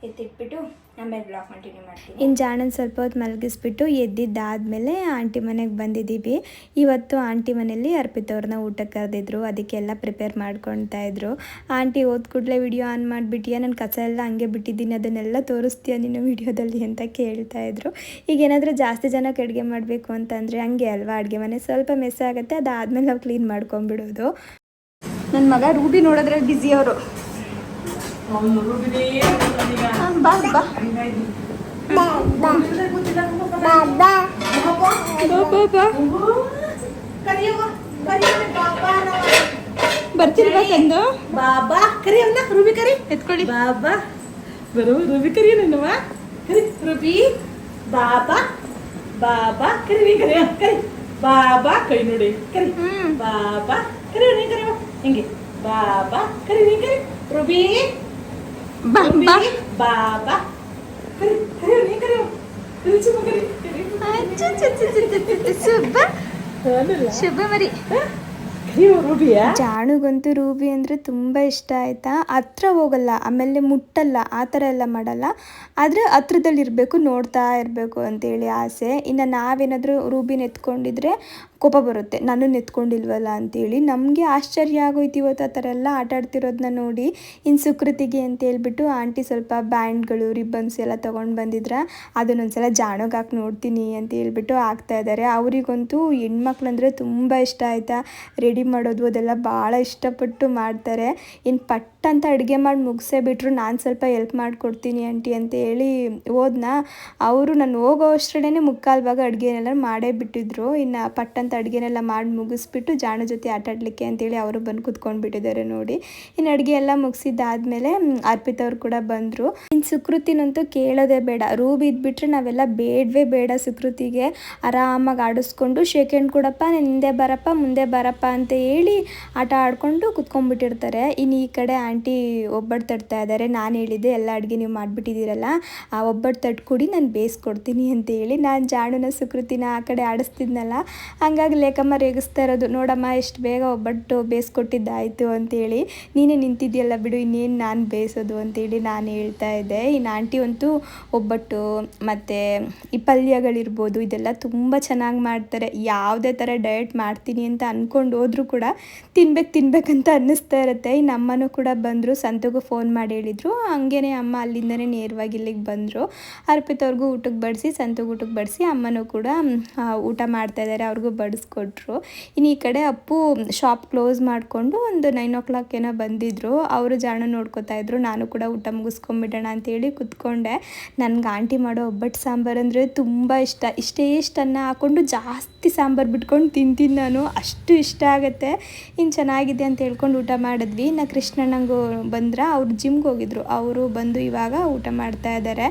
Speaker 1: ಎತ್ತಿಟ್ಬಿಟ್ಟು ಆಮೇಲೆ ಬ್ಲಾಗ್ ಕಂಟಿನ್ಯೂ ಮಾಡ್ತೀನಿ. ಇನ್ನು ಜಾಣನ್ ಸ್ವಲ್ಪ ಹೊತ್ತು ಮಲಗಿಸ್ಬಿಟ್ಟು ಎದ್ದಿದ್ದಾದಮೇಲೆ ಆಂಟಿ ಮನೆಗೆ ಬಂದಿದ್ದೀವಿ. ಇವತ್ತು ಆಂಟಿ ಮನೇಲಿ ಅರ್ಪಿತವ್ರನ್ನ ಊಟಕ್ಕೆ ಕರೆದಿದ್ರು, ಅದಕ್ಕೆಲ್ಲ ಪ್ರಿಪೇರ್ ಮಾಡ್ಕೊಳ್ತಾ ಇದ್ರು. ಆಂಟಿ ಹೋದ ಕೂಡಲೇ ವಿಡಿಯೋ ಆನ್ ಮಾಡಿಬಿಟ್ಟಿಯಾ, ನಾನು ಕಸ ಎಲ್ಲ ಹಂಗೆ ಬಿಟ್ಟಿದ್ದೀನಿ, ಅದನ್ನೆಲ್ಲ ತೋರಿಸ್ತೀಯಾ ನಿನ್ನ ವಿಡಿಯೋದಲ್ಲಿ ಅಂತ ಕೇಳ್ತಾ ಇದ್ರು. ಈಗ ಏನಾದರೂ ಜಾಸ್ತಿ ಜನಕ್ಕೆ ಅಡುಗೆ ಮಾಡಬೇಕು ಅಂತಂದರೆ ಹಂಗೆ ಅಲ್ವಾ, ಅಡುಗೆ ಮನೆ ಸ್ವಲ್ಪ ಮೆಸ್ ಆಗುತ್ತೆ, ಅದಾದಮೇಲೆ ನಾವು ಕ್ಲೀನ್ ಮಾಡ್ಕೊಂಬಿಡೋದು. ನನ್ನ ಮಗ ರೂಬಿ ನೋಡೋದ್ರಲ್ಲಿ ಬ್ಯುಸಿ ಅವರು. ಬಾ ಬಾ ಬರ್ತಿಲ್ವಾ ತಂದು?
Speaker 3: ಬಾಬಾ ಕರಿ ಅವನ್ನ ರೂಬಿ ಕರಿ
Speaker 1: ಎತ್ಕೊಳ್ಳಿ.
Speaker 3: ಬಾಬಾ ಬರೋ ರೂಬಿ ಕರಿ ನನ್ನವ ಕರಿ ರೂಬಿ ಬಾಬಾ ಬಾಬಾ ಕರಿ ಕರಿ ಕರಿ ಬಾಬಾ ಕೈ ನೋಡಿ ಕರಿ ಬಾಬಾ ಕರಿ ನೀ ಕರಿ ಹಿಂಗೆ ಬಾಬಾ ಕರಿ ನೀ ಕರಿ ರೂಬಿ
Speaker 1: ಬಾಬಾ
Speaker 3: ಬಾಬಾ ಕರಿ ಕರಿ ನೀ ಕರಿ ಕರಿ ಚುಮ್ಮ ಕರಿ
Speaker 1: ಶುಭ ಮರಿ. ಜಾಣುಗಂತೂ ರೂಬಿ ಅಂದರೆ ತುಂಬ ಇಷ್ಟ ಆಯಿತಾ. ಹತ್ರ ಹೋಗಲ್ಲ, ಆಮೇಲೆ ಮುಟ್ಟಲ್ಲ, ಆ ಥರ ಎಲ್ಲ ಮಾಡಲ್ಲ. ಆದರೆ ಹತ್ರದಲ್ಲಿರಬೇಕು, ನೋಡ್ತಾ ಇರಬೇಕು ಅಂತೇಳಿ ಆಸೆ. ಇನ್ನು ನಾವೇನಾದರೂ ರೂಬಿನ ಎತ್ಕೊಂಡಿದ್ರೆ ಕೋಪ ಬರುತ್ತೆ, ನನ್ನನ್ನು ಎತ್ಕೊಂಡಿಲ್ವಲ್ಲ ಅಂತೇಳಿ. ನಮಗೆ ಆಶ್ಚರ್ಯ ಆಗೋಯ್ತು ಇವತ್ತು ಆ ಥರ ಎಲ್ಲ ಆಟ ಆಡ್ತಿರೋದನ್ನ ನೋಡಿ. ಇನ್ನು ಸುಕೃತಿಗೆ ಅಂತ ಹೇಳ್ಬಿಟ್ಟು ಆಂಟಿ ಸ್ವಲ್ಪ ಬ್ಯಾಂಡ್ಗಳು ರಿಬ್ಬನ್ಸ್ ಎಲ್ಲ ತೊಗೊಂಡು ಬಂದಿದ್ರ, ಅದನ್ನೊಂದ್ಸಲ ಜಾಣೋಗೆ ಹಾಕಿ ನೋಡ್ತೀನಿ ಅಂತ ಹೇಳ್ಬಿಟ್ಟು ಹಾಕ್ತಾ ಇದ್ದಾರೆ. ಅವರಿಗಂತೂ ಹೆಣ್ಮಕ್ಳಂದರೆ ತುಂಬ ಇಷ್ಟ ಆಯಿತಾ. ರೆಡಿ ಮಾಡೋದು ಅದೆಲ್ಲ ಭಾಳ ಇಷ್ಟಪಟ್ಟು ಮಾಡ್ತಾರೆ. ಇನ್ನು ಪಟ್ ಅಂತ ಅಡುಗೆ ಮಾಡಿ ಮುಗಿಸೇ ಬಿಟ್ಟರು, ನಾನು ಸ್ವಲ್ಪ ಹೆಲ್ಪ್ ಮಾಡಿಕೊಡ್ತೀನಿ ಆಂಟಿ ಅಂತ ಹೇಳಿ ಹೋದ್ನಾ. ಅವರು ನಾನು ಹೋಗೋ ಅಷ್ಟರಲ್ಲೇ ಮುಕ್ಕಾಲು ಭಾಗ ಅಡುಗೆನೆಲ್ಲ ಮಾಡೇ ಬಿಟ್ಟಿದ್ರು. ಇನ್ನು ಪಟ್ ಅಂತ ಅಡುಗೆನೆಲ್ಲ ಮಾಡಿ ಮುಗಿಸ್ಬಿಟ್ಟು ಜಾಣ ಜೊತೆ ಆಟ ಆಡಲಿಕ್ಕೆ ಅಂತೇಳಿ ಅವರು ಬಂದು ಕೂತ್ಕೊಂಡ್ಬಿಟ್ಟಿದ್ದಾರೆ ನೋಡಿ. ಇನ್ನು ಅಡುಗೆ ಎಲ್ಲ ಮುಗಿಸಿದ್ದಾದಮೇಲೆ ಅರ್ಪಿತ್ ಅವ್ರು ಕೂಡ ಬಂದರು. ಇನ್ನು ಸುಕೃತಿನಂತೂ ಕೇಳೋದೇ ಬೇಡ, ರೂಬಿ ಇದ್ಬಿಟ್ರೆ ನಾವೆಲ್ಲ ಬೇಡವೇ ಬೇಡ. ಸುಕೃತಿಗೆ ಆರಾಮಾಗಿ ಆಡಿಸ್ಕೊಂಡು ಶೇಕೆಂಡ್ ಕೊಡಪ್ಪ, ಹಿಂದೆ ಬರಪ್ಪ, ಮುಂದೆ ಬರಪ್ಪ ಅಂತ ಹೇಳಿ ಆಟ ಆಡಿಕೊಂಡು ಕುತ್ಕೊಂಡ್ಬಿಟ್ಟಿರ್ತಾರೆ. ಇನ್ನು ಈ ಕಡೆ ಆಂಟಿ ಒಬ್ಬಟ್ಟು ತಡ್ತಾ ಇದ್ದಾರೆ. ನಾನು ಹೇಳಿದ್ದೆ ಎಲ್ಲ ಅಡುಗೆ ನೀವು ಮಾಡಿಬಿಟ್ಟಿದ್ದೀರಲ್ಲ, ಆ ಒಬ್ಬಟ್ಟು ತಟ್ಕೊಡಿ, ನಾನು ಬೇಯಿಸ್ಕೊಡ್ತೀನಿ ಅಂತ ಹೇಳಿ. ನಾನು ಜಾಣುನ ಸುಕೃತಿನ ಆ ಕಡೆ ಆಡಿಸ್ತಿದ್ನಲ್ಲ, ಹಂಗಾಗಿ ಲೇಖಮ್ಮ ರೇಗಿಸ್ತಾ ಇರೋದು, ನೋಡಮ್ಮ ಎಷ್ಟು ಬೇಗ ಒಬ್ಬಟ್ಟು ಬೇಯಿಸ್ಕೊಟ್ಟಿದ್ದಾಯಿತು ಅಂತೇಳಿ. ನೀನೇ ನಿಂತಿದ್ಯಲ್ಲ ಬಿಡು, ಇನ್ನೇನು ನಾನು ಬೇಯಿಸೋದು ಅಂತೇಳಿ ನಾನು ಹೇಳ್ತಾ ಇದ್ದೆ. ಇನ್ನು ಆಂಟಿ ಅಂತೂ ಒಬ್ಬಟ್ಟು ಮತ್ತು ಈ ಪಲ್ಯಗಳಿರ್ಬೋದು ಇದೆಲ್ಲ ತುಂಬ ಚೆನ್ನಾಗಿ ಮಾಡ್ತಾರೆ. ಯಾವುದೇ ಥರ ಡಯಟ್ ಮಾಡ್ತೀನಿ ಅಂತ ಅಂದ್ಕೊಂಡು ಹೋದರೂ ಕೂಡ ತಿನ್ಬೇಕಂತ ಅನ್ನಿಸ್ತಾ ಇರುತ್ತೆ. ಇನ್ನು ಅಮ್ಮನೂ ಕೂಡ ಬಂದರು, ಸಂತಗೂ ಫೋನ್ ಮಾಡಿ ಹೇಳಿದರು. ಹಂಗೇ ಅಮ್ಮ ಅಲ್ಲಿಂದನೇ ನೇರವಾಗಿ ಇಲ್ಲಿಗೆ ಬಂದರು. ಅರ್ಪಿತ್ ಅವ್ರಿಗೂ ಊಟಕ್ಕೆ ಬಡಿಸಿ, ಸಂತಗೂ ಊಟಕ್ಕೆ ಬಡಿಸಿ, ಅಮ್ಮನೂ ಕೂಡ ಊಟ ಮಾಡ್ತಾಯಿದ್ದಾರೆ, ಅವ್ರಿಗೂ ಬಡಿಸ್ಕೊಟ್ರು. ಇನ್ನು ಈ ಕಡೆ ಅಪ್ಪು ಶಾಪ್ ಕ್ಲೋಸ್ ಮಾಡಿಕೊಂಡು ಒಂದು 9 o'clock ಏನೋ ಬಂದಿದ್ದರು. ಅವರು ಜಾಣ ನೋಡ್ಕೋತಾ ಇದ್ರು. ನಾನು ಕೂಡ ಊಟ ಮುಗಿಸ್ಕೊಂಬಿಡೋಣ ಅಂತೇಳಿ ಕುತ್ಕೊಂಡೆ. ನನಗೆ ಆಂಟಿ ಮಾಡೋ ಒಬ್ಬಟ್ಟು ಸಾಂಬಾರು ಅಂದರೆ ತುಂಬ ಇಷ್ಟ. ಇಷ್ಟೇ ಅನ್ನ ಹಾಕ್ಕೊಂಡು ಜಾಸ್ತಿ ಸಾಂಬಾರು ಬಿಟ್ಕೊಂಡು ತಿಂತೀನಿ ನಾನು, ಅಷ್ಟು ಇಷ್ಟ ಆಗುತ್ತೆ. ಇನ್ನು ಚೆನ್ನಾಗಿದೆ ಅಂತ ಹೇಳ್ಕೊಂಡು ಊಟ ಮಾಡಿದ್ವಿ. ಇನ್ನು ಕೃಷ್ಣಣ್ಣಂಗೂ ಬಂದ್ರೆ, ಅವ್ರು ಜಿಮ್ಗೆ ಹೋಗಿದ್ರು, ಅವರು ಬಂದು ಇವಾಗ ಊಟ ಮಾಡ್ತಾ ಇದ್ದಾರೆ.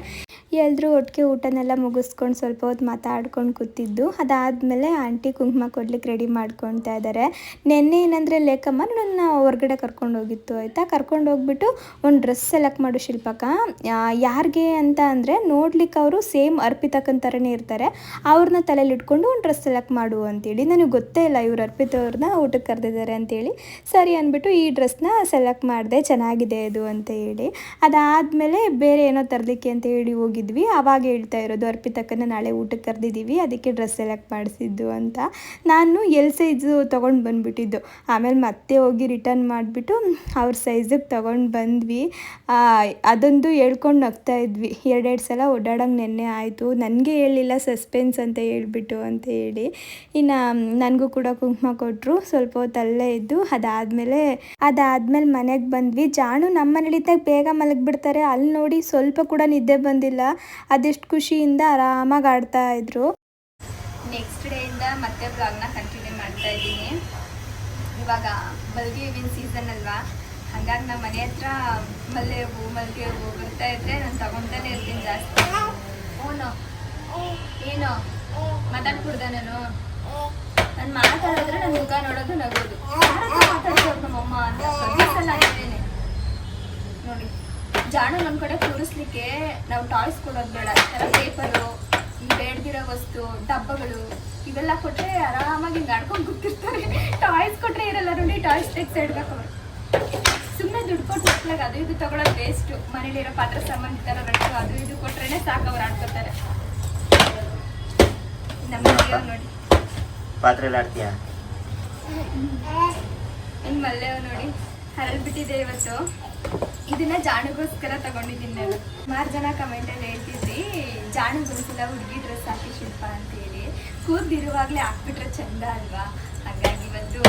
Speaker 1: ಎಲ್ಲರೂ ಒಟ್ಟಿಗೆ ಊಟನೆಲ್ಲ ಮುಗಿಸ್ಕೊಂಡು ಸ್ವಲ್ಪ ಹೊತ್ತು ಮಾತಾಡ್ಕೊಂಡು ಕೂತಿದ್ದು. ಅದಾದಮೇಲೆ ಆಂಟಿ ಕುಂಕುಮ ಕೊಡ್ಲಿಕ್ಕೆ ರೆಡಿ ಮಾಡ್ಕೊಳ್ತಾ ಇದ್ದಾರೆ. ನೆನ್ನೆ ಏನಂದರೆ ಲೇಖಮ್ಮ ನನ್ನ ಹೊರಗಡೆ ಕರ್ಕೊಂಡು ಹೋಗಿತ್ತು ಆಯಿತಾ. ಕರ್ಕೊಂಡು ಹೋಗ್ಬಿಟ್ಟು ಒಂದು ಡ್ರೆಸ್ ಸೆಲೆಕ್ಟ್ ಮಾಡು ಶಿಲ್ಪಕ, ಯಾರಿಗೆ ಅಂತ ಅಂದರೆ ನೋಡ್ಲಿಕ್ಕೆ ಅವರು ಸೇಮ್ ಅರ್ಪಿತಕ್ಕನ ಥರನೇ ಇರ್ತಾರೆ, ಅವ್ರನ್ನ ತಲೆಯಲ್ಲಿ ಇಟ್ಕೊಂಡು ಒಂದು ಡ್ರೆಸ್ ಸೆಲೆಕ್ಟ್ ಮಾಡು ಅಂತೇಳಿ. ನನಗೆ ಗೊತ್ತೇ ಇಲ್ಲ ಇವ್ರು ಅರ್ಪಿತ ಅವ್ರನ್ನ ಊಟಕ್ಕೆ ಕರೆದಿದ್ದಾರೆ ಅಂತೇಳಿ. ಸರಿ ಅಂದ್ಬಿಟ್ಟು ಈ ಡ್ರೆಸ್ನ ಸೆಲೆಕ್ಟ್ ಮಾಡಿದೆ, ಚೆನ್ನಾಗಿದೆ ಇದು ಅಂತ ಹೇಳಿ. ಅದಾದಮೇಲೆ ಬೇರೆ ಏನೋ ತರಲಿಕ್ಕೆ ಅಂತ ಹೇಳಿ ಹೋಗಿದ್ವಿ. ಆವಾಗ ಹೇಳ್ತಾ ಇರೋದು, ಅರ್ಪಿತಕ್ಕನ ನಾಳೆ ಊಟಕ್ಕೆ ಕರೆದಿದ್ದೀವಿ, ಅದಕ್ಕೆ ಡ್ರೆಸ್ ಸೆಲೆಕ್ಟ್ ಮಾಡಿಸಿದ್ದು ಅಂತ. ನಾನು ಎಲ್ ಸೈಜು ತೊಗೊಂಡು ಬಂದುಬಿಟ್ಟಿದ್ದು. ಆಮೇಲೆ ಮತ್ತೆ ಹೋಗಿ ರಿಟರ್ನ್ ಮಾಡಿಬಿಟ್ಟು ಅವ್ರ ಸೈಜಿಗೆ ತೊಗೊಂಡು ಬಂದ್ವಿ. ಅದೊಂದು ಹೇಳ್ಕೊಂಡು ನಗ್ತಾ ಇದ್ವಿ. 2 ಸಲ ಓಡಾಡೋಂಗೆ ನೆನ್ನೆ ಆಯಿತು. ನನಗೆ ಹೇಳಿಲ್ಲ ಸಸ್ಪೆನ್ಸ್ ಅಂತ ಹೇಳ್ಬಿಟ್ಟು ಅಂತ ಹೇಳಿ. ಇನ್ನು ನನಗೂ ಕೂಡ ಕುಂಕುಮ ಕೊಟ್ಟರು. ಸ್ವಲ್ಪ ಹೊತ್ತು ಅಲ್ಲೇ ಇದ್ದು ಅದಾದಮೇಲೆ ಮನೆಗೆ ಬಂದ್ವಿ. ಜಾಣು ನಮ್ಮ ಮನೇಲಿದ್ದಾಗ ಬೇಗ ಮಲಗಿಬಿಡ್ತಾರೆ, ಅಲ್ಲಿ ನೋಡಿ ಸ್ವಲ್ಪ ಕೂಡ ನಿದ್ದೆ ಬಂದಿಲ್ಲ. ಅದೆಷ್ಟು ಖುಷಿಯಿಂದ ಆರಾಮಾಗಿ ಆಡ್ತಾ ಇದ್ರು. ನೆಕ್ಸ್ಟ್ ಡೇಯಿಂದ ಮತ್ತೆ ಬ್ಲಾಗ್ನ ಕಂಟಿನ್ಯೂ ಮಾಡ್ತಾ ಇದ್ದೀನಿ. ಇವಾಗ ಮಲ್ಲಿಗೆ ಹೂವಿನ ಸೀಸನ್ ಅಲ್ವಾ, ಹಾಗಾಗಿ ನಮ್ಮ ಮನೆ ಹತ್ರ ಮಲ್ಲಿಗೆ ಹೂವು ಬರ್ತಾ ಇದ್ರೆ ನಾನು ತಗೊತಾನೆ ಇರ್ತೀನಿ ಜಾಸ್ತಿ. ಏನೋ ಮಾತಾಡ್ಕೊಡ್ದ ನಾನು ಮಾತಾಡಿದ್ರೆ ನನ್ನ ಮುಖ ನೋಡೋದು ನಗೋದು, ಮಾತಾಡ್ಸೋದು ನಮ್ಮಮ್ಮ ಅಂತ ಸಲ ಆಗಿದ್ದೇನೆ ನೋಡಿ. ಜಾಣು ನಮ್ಮ ಕಡೆ ಕೂರಿಸ್ಲಿಕ್ಕೆ ನಾವು ಟಾಯ್ಸ್ ಕೊಡೋದು ಬೇಡ, ಈ ಥರ ಪೇಪರು, ಈ ಬೇಡದಿರೋ ವಸ್ತು, ಡಬ್ಬಗಳು ಇವೆಲ್ಲ ಕೊಟ್ಟರೆ ಆರಾಮಾಗಿ ಹಿಂಗೆ ಆಡ್ಕೊಂಡು ಕೂತಿರ್ತಾರೆ. ಟಾಯ್ಸ್ ಕೊಟ್ಟರೆ ಇರಲ್ಲ ನೋಡಿ, ಟಾಯ್ಸ್ ತೆಗ್ಸಿ ಇಡ್ಬೇಕು ಅವರು. ಸುಮ್ಮನೆ ದುಡ್ಡು ಕೊಟ್ಟು ಮಕ್ಳಿಗೆ ಅದು ಇದು ತಗೊಳ್ಳೋದು ವೇಸ್ಟು. ಮನೇಲಿರೋ ಪಾತ್ರೆ ಸಾಮಾನು ಥರ ರಟ್ಟು ಅದು ಇದು ಕೊಟ್ರೇನೆ ಸಾಕು, ಅವ್ರು ಆಡ್ಕೋತಾರೆ. ನಮ್ಮ ನೋಡಿ
Speaker 2: ಪಾತ್ರೆ ಎಲ್ಲ ಆಡ್ತೀಯಾ?
Speaker 1: ಇನ್ನು ಮಲ್ಲೇವ್ ನೋಡಿ ಹರಳ್ಬಿಟ್ಟಿದೆ ಇವತ್ತು. ಇದನ್ನ ಜಾಣಗೋಸ್ಕರ ತಗೊಂಡಿದ್ದೀನಿ ನಾನು. ಸುಮಾರು ಜನ ಕಮೆಂಟಲ್ಲಿ ಹೇಳ್ತಿದ್ರಿ ಜಾಣಗೊಂದ್ಸಲ ಹುಡುಗಿ ಡ್ರೆಸ್ ಹಾಕಿ ಶಿಲ್ಪ ಅಂತೇಳಿ. ಕೂದಿರುವಾಗಲೇ ಹಾಕ್ಬಿಟ್ರೆ ಚಂದ ಅಲ್ವಾ? ಹಾಗಾಗಿ ಇವತ್ತು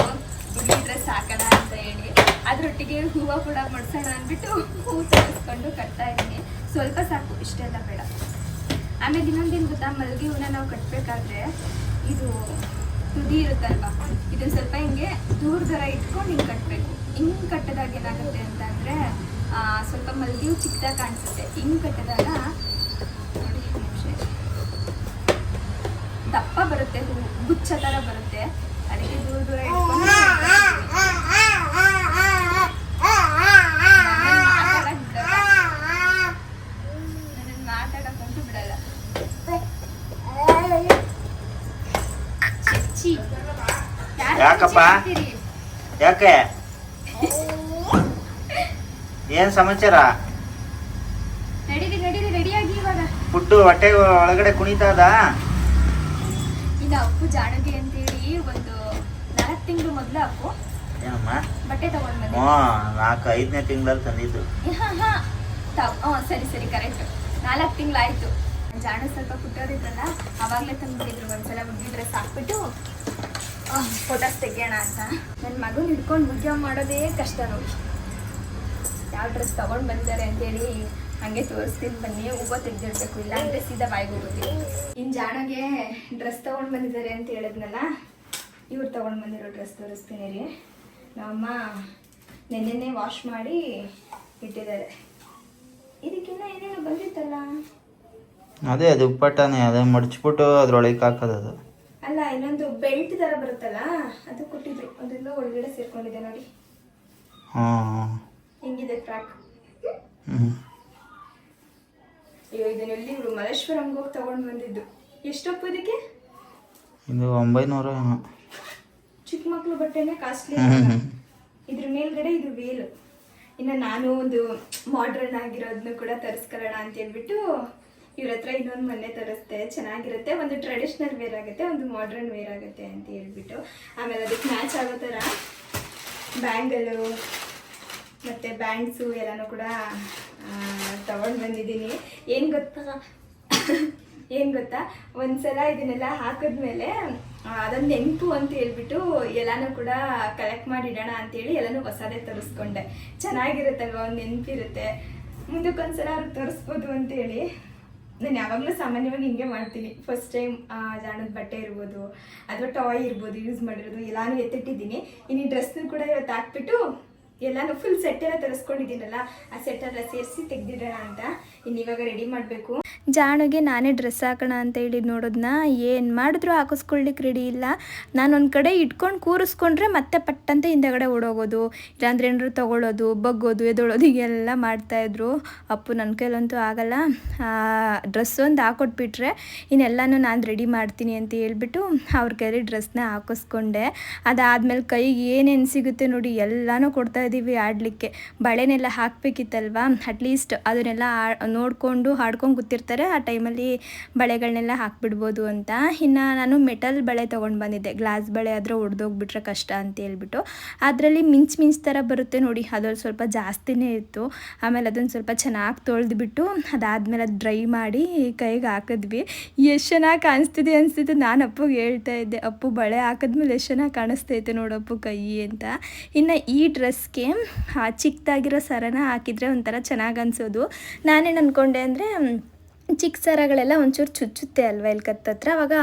Speaker 1: ಹುಡುಗಿ ಡ್ರೆಸ್ ಹಾಕೋಣ ಅಂತ ಹೇಳಿ ಅದರೊಟ್ಟಿಗೆ ಹೂವು ಕೂಡ ಮಡ್ಸೋಣ ಅಂದ್ಬಿಟ್ಟು ಹೂವು ತರಿಸ್ಕೊಂಡು ಕಟ್ತಾ ಇದ್ದೀನಿ. ಸ್ವಲ್ಪ ಸಾಕು, ಇಷ್ಟೆಲ್ಲ ಬೇಡ. ಆಮೇಲೆ ಇನ್ನೊಂದೇನು ಗೊತ್ತಾ, ಮಲ್ಲಿಗೆ ಹೂವನ್ನ ನಾವು ಕಟ್ಟಬೇಕಾದ್ರೆ ಇದು ತುದಿ ಇರುತ್ತಲ್ವಾ, ಇದನ್ನ ಸ್ವಲ್ಪ ಹಿಂಗೆ ದೂರ ದರ ಇಟ್ಕೊಂಡು ಹಿಂಗೆ ಕಟ್ಟಬೇಕು. ಹಿಂಗೆ ಕಟ್ಟದಾಗ ಏನಾಗುತ್ತೆ ಅಂತ ಅಂದರೆ ಸ್ವಲ್ಪ ಮಲ್ಲಿಗೆ ಹೂ ಚಿಕ್ಕದಾಗಿ ಕಾಣಿಸುತ್ತೆ. ಹಿಂಗೆ ಕಟ್ಟಿದಾಗ ನೋಡಿ ದಪ್ಪ ಬರುತ್ತೆ, ಹೂ ಗುಚ್ಛ ಥರ ಬರುತ್ತೆ. ಅದಕ್ಕೆ ದೂರ ದೂರ ಇಟ್ಕೊಂಡು ಮಾತಾಡಕ್ಕಂತೂ ಬಿಡಲ್ಲ.
Speaker 2: ಯಾಕಪ್ಪ? ಯಾಕೆ? ಏನ್ ಸಮಾಚಾರ?
Speaker 1: ನಡೀರಿ ನಡೀರಿ, ರೆಡಿಯಾಗಿ ಇವಾಗ.
Speaker 2: ಪುಟ್ಟು ಹೊಟ್ಟೆ ಒಳಗಡೆ ಕುಣಿತದ.
Speaker 1: ಇನ್ನು ಅಪ್ಪು ಜಾಣಗೆ ಅಂತೇಳಿ ಒಂದು 4 ತಿಂಗಳು ಮೊದಲು ಅಪ್ಪು
Speaker 2: ಏನಮ್ಮ
Speaker 1: ಬಟ್ಟೆ ತಗೊಂಡ್ ಬಂದೆ.
Speaker 2: 4-5ನೇ ತಿಂಗಳಲ್ಲಿ ತಂದಿದ್ದು.
Speaker 1: ಸರಿ ಸರಿ, ಕರೆಕ್ಟ್ 4 ತಿಂಗಳಾಯ್ತು. ಜಾಣ ಸ್ವಲ್ಪ ಪುಟ್ಟೋರಿದ್ರಲ್ಲ, ಅವಾಗಲೇ ತಂದ್ಬಿಟ್ಟಿದ್ರು ಒಂದ್ಸಲ ಹುಡುಗಿ ಡ್ರೆಸ್ ಹಾಕ್ಬಿಟ್ಟು ಫೋಟೋಸ್ ತೆಗಿಯೋಣ ಅಂತ. ನನ್ನ ಮಗನ ಹಿಡ್ಕೊಂಡು ವಿಡಿಯೋ ಮಾಡೋದೇ ಕಷ್ಟ ನೋಡಿ. ಯಾವ ಡ್ರೆಸ್ ತಗೊಂಡು ಬಂದಿದ್ದಾರೆ ಅಂತೇಳಿ ಹಂಗೆ ತೋರಿಸ್ತೀನಿ ಬನ್ನಿ. ಹೂವು ತೆಗೆದಿಡ್ಬೇಕು, ಇಲ್ಲ ಅಂದರೆ ಸೀದಾ ಬಾಯಿಗೆ ಹೋಗುತ್ತೆ. ಇನ್ನು ಜಾಣಗೆ ಡ್ರೆಸ್ ತೊಗೊಂಡು ಬಂದಿದ್ದಾರೆ ಅಂತ ಹೇಳಿದ್ನಲ್ಲ, ಇವ್ರು ತೊಗೊಂಡು ಬಂದಿರೋ ಡ್ರೆಸ್ ತೋರಿಸ್ತೀನಿ ರೀ. ನಮ್ಮಮ್ಮ ನೆನ್ನೆನೇ ವಾಶ್ ಮಾಡಿ ಇಟ್ಟಿದ್ದಾರೆ. ಇದಕ್ಕಿನ್ನ ಏನೇನೋ ಬಂದಿತ್ತಲ್ಲ,
Speaker 2: ಅದೇ ಅದು ಉಪ್ಪಟ್ಟನೆ, ಅದೇ ಮಡ್ಚ್ಬಿಟ್ಟು ಅದ್ರೊಳಗೆ ಹಾಕೋದು. ಅದು
Speaker 1: ಅಲ್ಲ, ಇನ್ನೊಂದು ಬೆಲ್ಟ್ ಥರ ಬರುತ್ತಲ್ಲ, ಅದು ಕೊಟ್ಟಿದ್ರು. ಅದೆಲ್ಲ ಒಳಗಡೆ ಸೇರ್ಕೊಂಡಿದೆ ನೋಡಿ. ಹಿಂಗಿದೆ ಫ್ರಾಕ್. ಅಯ್ಯೋ, ಇದನ್ನೆಲ್ಲಿ ಇವರು ಮಲ್ಲೇಶ್ವರಂಗೆ ಹೋಗಿ ತಗೊಂಡು ಬಂದಿದ್ದು. ಎಷ್ಟೊಪ್ಪು ಇದಕ್ಕೆ?
Speaker 2: ಇದು 900.
Speaker 1: ಚಿಕ್ಕ ಮಕ್ಳು ಬಟ್ಟೆನೇ ಕಾಸ್ಟ್ಲಿ. ಇದ್ರ ಮೇಲ್ಗಡೆ ಇದು ವೇಲು. ಇನ್ನು ನಾನು ಒಂದು ಮಾಡ್ರನ್ ಆಗಿರೋದನ್ನು ಕೂಡ ತರಿಸ್ಕೊಳ್ಳೋಣ ಅಂತ ಹೇಳ್ಬಿಟ್ಟು ಇವ್ರ ಹತ್ರ ಇನ್ನೊಂದು ಮೊನ್ನೆ ತರಿಸ್ದೆ. ಚೆನ್ನಾಗಿರುತ್ತೆ, ಒಂದು ಟ್ರೆಡಿಷ್ನಲ್ ವೇರ್ ಆಗುತ್ತೆ, ಒಂದು ಮಾಡ್ರನ್ ವೇರ್ ಆಗುತ್ತೆ ಅಂತ ಹೇಳ್ಬಿಟ್ಟು. ಆಮೇಲೆ ಅದಕ್ಕೆ ಮ್ಯಾಚ್ ಆಗೋ ಥರ ಬ್ಯಾಂಗಲು ಮತ್ತು ಬ್ಯಾಂಡ್ಸು ಎಲ್ಲನೂ ಕೂಡ ತಗೊಂಡು ಬಂದಿದ್ದೀನಿ. ಏನು ಗೊತ್ತಾ, ಒಂದ್ಸಲ ಇದನ್ನೆಲ್ಲ ಹಾಕಿದ್ಮೇಲೆ ಅದೊಂದು ನೆನಪು ಅಂತ ಹೇಳ್ಬಿಟ್ಟು ಎಲ್ಲನೂ ಕೂಡ ಕಲೆಕ್ಟ್ ಮಾಡಿ ಇಡೋಣ ಅಂತೇಳಿ ಎಲ್ಲನೂ ಹೊಸದೇ ತರಿಸ್ಕೊಂಡೆ. ಚೆನ್ನಾಗಿರುತ್ತಲ್ವ, ಒಂದು ನೆನಪಿರುತ್ತೆ. ಮುಂದಕ್ಕೊಂದ್ಸಲ ಅವ್ರಿಗೆ ತರಿಸ್ಬೋದು ಅಂತೇಳಿ ನಾನು ಯಾವಾಗಲೂ ಸಾಮಾನ್ಯವಾಗಿ ಹಿಂಗೆ ಮಾಡ್ತೀನಿ. ಫಸ್ಟ್ ಟೈಮ್ ಜಾಣದ ಬಟ್ಟೆ ಇರ್ಬೋದು ಅಥವಾ ಟಾಯ್ ಇರ್ಬೋದು ಯೂಸ್ ಮಾಡಿರೋದು ಎಲ್ಲನೂ ಎತ್ತಿಟ್ಟಿದ್ದೀನಿ. ಇನ್ನು ಈ ಡ್ರೆಸ್ನು ಕೂಡ ಇವತ್ತು ಹಾಕ್ಬಿಟ್ಟು ಎಲ್ಲನೂ ಫುಲ್ ಸೆಟ್ಟೆಲ್ಲ ತರಿಸ್ಕೊಂಡಿದ್ದೀನಲ್ಲ, ಆ ಸೆಟ್ಟೆಲ್ಲ ಸೇರಿಸಿ ತೆಗೆದಿಡೋಣ ಅಂತ. ಇನ್ನು ಇವಾಗ ರೆಡಿ ಮಾಡಬೇಕು. ಜಾಣಿಗೆ ನಾನೇ ಡ್ರೆಸ್ ಹಾಕೋಣ ಅಂತ ಹೇಳಿ ನೋಡೋದನ್ನ ಏನು ಮಾಡಿದ್ರು ಹಾಕಿಸ್ಕೊಳ್ಲಿಕ್ಕೆ ರೆಡಿ ಇಲ್ಲ. ನಾನು ಒಂದು ಕಡೆ ಇಟ್ಕೊಂಡು ಕೂರಿಸ್ಕೊಂಡ್ರೆ ಮತ್ತೆ ಪಟ್ಟಂತೆ ಹಿಂದೆಗಡೆ ಓಡೋಗೋದು, ಇಲ್ಲಾಂದ್ರೆ ಏನಾದ್ರು ತೊಗೊಳ್ಳೋದು, ಬಗ್ಗೋದು, ಎದೊಳೋದು ಹೀಗೆಲ್ಲ ಮಾಡ್ತಾಯಿದ್ರು. ಅಪ್ಪು ನನ್ನ ಕೈಲಂತೂ ಆಗಲ್ಲ, ಡ್ರೆಸ್ ಒಂದು ಹಾಕೊಟ್ಬಿಟ್ರೆ ಇನ್ನೆಲ್ಲನೂ ನಾನು ರೆಡಿ ಮಾಡ್ತೀನಿ ಅಂತ ಹೇಳ್ಬಿಟ್ಟು ಅವ್ರ ಕೈಲಿ ಡ್ರೆಸ್ನ ಹಾಕಿಸ್ಕೊಂಡೆ. ಅದಾದಮೇಲೆ ಕೈಗೆ ಏನೇನು ಸಿಗುತ್ತೆ ನೋಡಿ ಎಲ್ಲನೂ ಕೊಡ್ತಾಯಿದ್ದೀವಿ ಆಡಲಿಕ್ಕೆ. ಬಳೆನೆಲ್ಲ ಹಾಕಬೇಕಿತ್ತಲ್ವ, ಅಟ್ಲೀಸ್ಟ್ ಅದನ್ನೆಲ್ಲ ನೋಡಿಕೊಂಡು ಹಾಡ್ಕೊಂಡು ಕೂತಿರ್ತಾರೆ. ಆ ಟೈಮಲ್ಲಿ ಬಳೆಗಳನ್ನೆಲ್ಲ ಹಾಕ್ಬಿಡ್ಬೋದು ಅಂತ. ಇನ್ನು ನಾನು ಮೆಟಲ್ ಬಳೆ ತೊಗೊಂಡು ಬಂದಿದ್ದೆ. ಗ್ಲಾಸ್ ಬಳೆ ಆದರೆ ಒಡೆದೋಗ್ಬಿಟ್ರೆ ಕಷ್ಟ ಅಂತ ಹೇಳ್ಬಿಟ್ಟು. ಅದರಲ್ಲಿ ಮಿಂಚ್ ಥರ ಬರುತ್ತೆ ನೋಡಿ, ಅದ್ರಲ್ಲಿ ಸ್ವಲ್ಪ ಜಾಸ್ತಿನೇ ಇತ್ತು. ಆಮೇಲೆ ಅದನ್ನು ಸ್ವಲ್ಪ ಚೆನ್ನಾಗಿ ತೊಳೆದ್ಬಿಟ್ಟು ಅದಾದಮೇಲೆ ಅದು ಡ್ರೈ ಮಾಡಿ ಕೈಗೆ ಹಾಕಿದ್ವಿ. ಎಷ್ಟು ಚೆನ್ನಾಗಿ ಕಾಣಿಸ್ತಿದೆ ಅನಿಸ್ತಿತ್ತು. ನಾನು ಅಪ್ಪಗೆ ಹೇಳ್ತಾ ಇದ್ದೆ, ಅಪ್ಪು ಬಳೆ ಹಾಕಿದ್ಮೇಲೆ ಎಷ್ಟು ಚೆನ್ನಾಗಿ ಕಾಣಿಸ್ತೈತೆ ನೋಡಪ್ಪು ಕೈ ಅಂತ. ಇನ್ನು ಈ ಡ್ರೆಸ್ಗೆ ಚಿಕ್ಕದಾಗಿರೋ ಸರನ ಹಾಕಿದರೆ ಒಂಥರ ಚೆನ್ನಾಗಿ ಅನಿಸೋದು. ನಾನೇನು ಅಂದ್ಕೊಂಡೆ ಅಂದರೆ ಚಿಕ್ಕ ಸರಗಳೆಲ್ಲ ಒಂಚೂರು ಚುಚ್ಚುತ್ತೆ ಅಲ್ವ ಇಲ್ಲಿ ಕತ್ತತ್ರ, ಅವಾಗ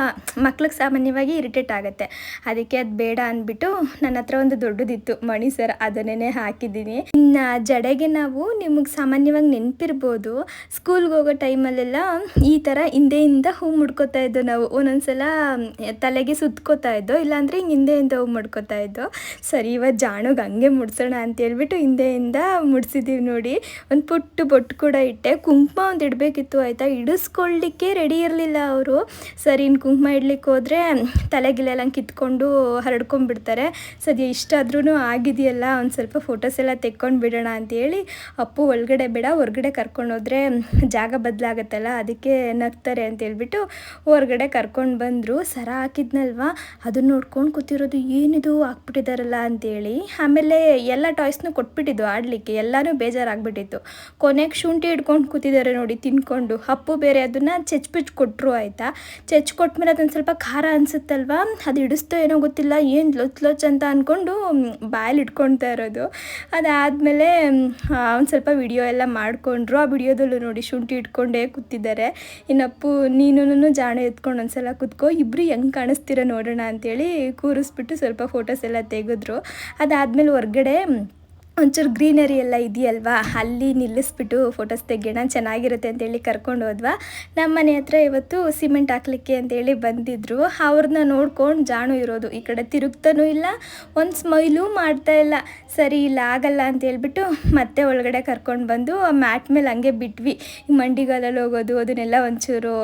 Speaker 1: ಮಕ್ಳಿಗೆ ಸಾಮಾನ್ಯವಾಗಿ ಇರಿಟೇಟ್ ಆಗುತ್ತೆ. ಅದಕ್ಕೆ ಅದು ಬೇಡ ಅಂದ್ಬಿಟ್ಟು ನನ್ನ ಹತ್ರ ಒಂದು ದೊಡ್ಡದಿತ್ತು ಮಣಿ ಸರ, ಅದನ್ನೇ ಹಾಕಿದ್ದೀನಿ. ಇನ್ನು ಜಡೆಗೆ ನಾವು ನಿಮಗೆ ಸಾಮಾನ್ಯವಾಗಿ ನೆನಪಿರ್ಬೋದು, ಸ್ಕೂಲ್ಗೆ ಹೋಗೋ ಟೈಮಲ್ಲೆಲ್ಲ ಈ ಥರ ಹಿಂದೆಯಿಂದ ಹೂ ಮುಡ್ಕೋತಾ ಇದ್ದೋ ನಾವು. ಒಂದೊಂದ್ಸಲ ತಲೆಗೆ ಸುತ್ಕೋತಾ ಇದ್ದೋ, ಇಲ್ಲಾಂದರೆ ಹಿಂಗೆ ಹಿಂದೆಯಿಂದ ಹೂ ಮುಡ್ಕೋತಾ ಇದ್ದೋ. ಸರಿ ಇವತ್ತು ಜಾಣಗೆ ಹಂಗೆ ಮುಡ್ಸೋಣ ಅಂತೇಳ್ಬಿಟ್ಟು ಹಿಂದೆಯಿಂದ ಮುಡ್ಸಿದ್ದೀವಿ ನೋಡಿ. ಒಂದು ಪುಟ್ಟು ಬೊಟ್ಟು ಕೂಡ ಇಟ್ಟೆ. ಕುಂಕುಮ ಒಂದು ಇಡಬೇಕಿತ್ತು ಆಯಿತಾ, ಇಡಿಸ್ಕೊಳ್ಳಿಕ್ಕೆ ರೆಡಿ ಇರಲಿಲ್ಲ ಅವರು. ಸರಿ ಇನ್ನು ಕುಂಕುಮ ಇಡ್ಲಿಕ್ಕೆ ಹೋದರೆ ತಲೆಗಿಲೆಲ್ಲ ಕಿತ್ಕೊಂಡು ಹರಡ್ಕೊಂಡ್ಬಿಡ್ತಾರೆ. ಸದ್ಯ ಇಷ್ಟಾದ್ರೂ ಆಗಿದೆಯಲ್ಲ, ಒಂದು ಸ್ವಲ್ಪ ಫೋಟೋಸ್ ಎಲ್ಲ ತೆಕ್ಕೊಂಡು ಬಿಡೋಣ ಅಂತೇಳಿ ಅಪ್ಪು ಒಳಗಡೆ ಬೇಡ ಹೊರಗಡೆ ಕರ್ಕೊಂಡೋದ್ರೆ ಜಾಗ ಬದಲಾಗತ್ತಲ್ಲ, ಅದಕ್ಕೆ ನಗ್ತಾರೆ ಅಂತೇಳ್ಬಿಟ್ಟು ಹೊರಗಡೆ ಕರ್ಕೊಂಡು ಬಂದರು. ಸರ ಹಾಕಿದ್ನಲ್ವ, ಅದನ್ನ ನೋಡ್ಕೊಂಡು ಕೂತಿರೋದು, ಏನಿದು ಹಾಕ್ಬಿಟ್ಟಿದಾರಲ್ಲ ಅಂತೇಳಿ. ಆಮೇಲೆ ಎಲ್ಲ ಟಾಯ್ಸ್ನೂ ಕೊಟ್ಬಿಟ್ಟಿದ್ದು ಆಡಲಿಕ್ಕೆ, ಎಲ್ಲನೂ ಬೇಜಾರಾಗ್ಬಿಟ್ಟಿತ್ತು. ಕೊನೆಗೆ ಶುಂಠಿ ಹಿಡ್ಕೊಂಡು ಕೂತಿದ್ದಾರೆ ನೋಡಿ ತಿನ್ಕೊಂಡು. ಅಪ್ಪು ಬೇರೆ ಅದನ್ನು ಚೆಚ್ಬಿಚ್ಚು ಕೊಟ್ಟರು ಆಯಿತಾ. ಚೆಚ್ಚು ಕೊಟ್ಮೇಲೆ ಅದೊಂದು ಸ್ವಲ್ಪ ಖಾರ ಅನಿಸುತ್ತಲ್ವ, ಅದು ಹಿಡಿಸ್ತೋ ಏನೋ ಗೊತ್ತಿಲ್ಲ, ಏನು ಲೊಚ್ ಅಂತ ಅಂದ್ಕೊಂಡು ಬಾಯಲ್ಲಿ ಇಟ್ಕೊಳ್ತಾ ಇರೋದು. ಅದಾದಮೇಲೆ ಒಂದು ಸ್ವಲ್ಪ ವಿಡಿಯೋ ಎಲ್ಲ ಮಾಡಿಕೊಂಡ್ರು. ಆ ವಿಡಿಯೋದಲ್ಲೂ ನೋಡಿ ಶುಂಠಿ ಇಟ್ಕೊಂಡೇ ಕೂತಿದ್ದಾರೆ. ಇನ್ನಪ್ಪು ನೀನು ಜಾಣ ಎತ್ಕೊಂಡು ಒಂದ್ಸಲ ಕೂತ್ಕೋ, ಇಬ್ಬರು ಹೆಂಗೆ ಕಾಣಿಸ್ತೀರ ನೋಡೋಣ ಅಂತೇಳಿ ಕೂರಿಸ್ಬಿಟ್ಟು ಸ್ವಲ್ಪ ಫೋಟೋಸ್ ಎಲ್ಲ ತೆಗೆದ್ರು. ಅದಾದಮೇಲೆ ಹೊರ್ಗಡೆ ಒಂಚೂರು ಗ್ರೀನರಿ ಎಲ್ಲ ಇದೆಯಲ್ವಾ, ಅಲ್ಲಿ ನಿಲ್ಲಿಸ್ಬಿಟ್ಟು ಫೋಟೋಸ್ ತೆಗೆಯೋಣ ಚೆನ್ನಾಗಿರುತ್ತೆ ಅಂತೇಳಿ ಕರ್ಕೊಂಡು ಹೋದ್ವಾ. ನಮ್ಮ ಮನೆ ಹತ್ರ ಇವತ್ತು ಸಿಮೆಂಟ್ ಹಾಕ್ಲಿಕ್ಕೆ ಅಂತೇಳಿ ಬಂದಿದ್ದರು. ಅವ್ರನ್ನ ನೋಡ್ಕೊಂಡು ಜಾಣು ಇರೋದು, ಈ ಕಡೆ ತಿರುಗ್ತಾನೂ ಇಲ್ಲ, ಒಂದು ಸ್ಮೈಲೂ ಮಾಡ್ತಾ ಇಲ್ಲ. ಸರಿ ಇಲ್ಲ ಆಗಲ್ಲ ಅಂತ ಹೇಳ್ಬಿಟ್ಟು ಮತ್ತೆ ಒಳಗಡೆ ಕರ್ಕೊಂಡು ಬಂದು ಆ ಮ್ಯಾಟ್ ಮೇಲೆ ಹಂಗೆ ಬಿಟ್ವಿ. ಮಂಡಿಗಾಲಲ್ಲಿ ಹೋಗೋದು ಅದನ್ನೆಲ್ಲ ಒಂಚೂರು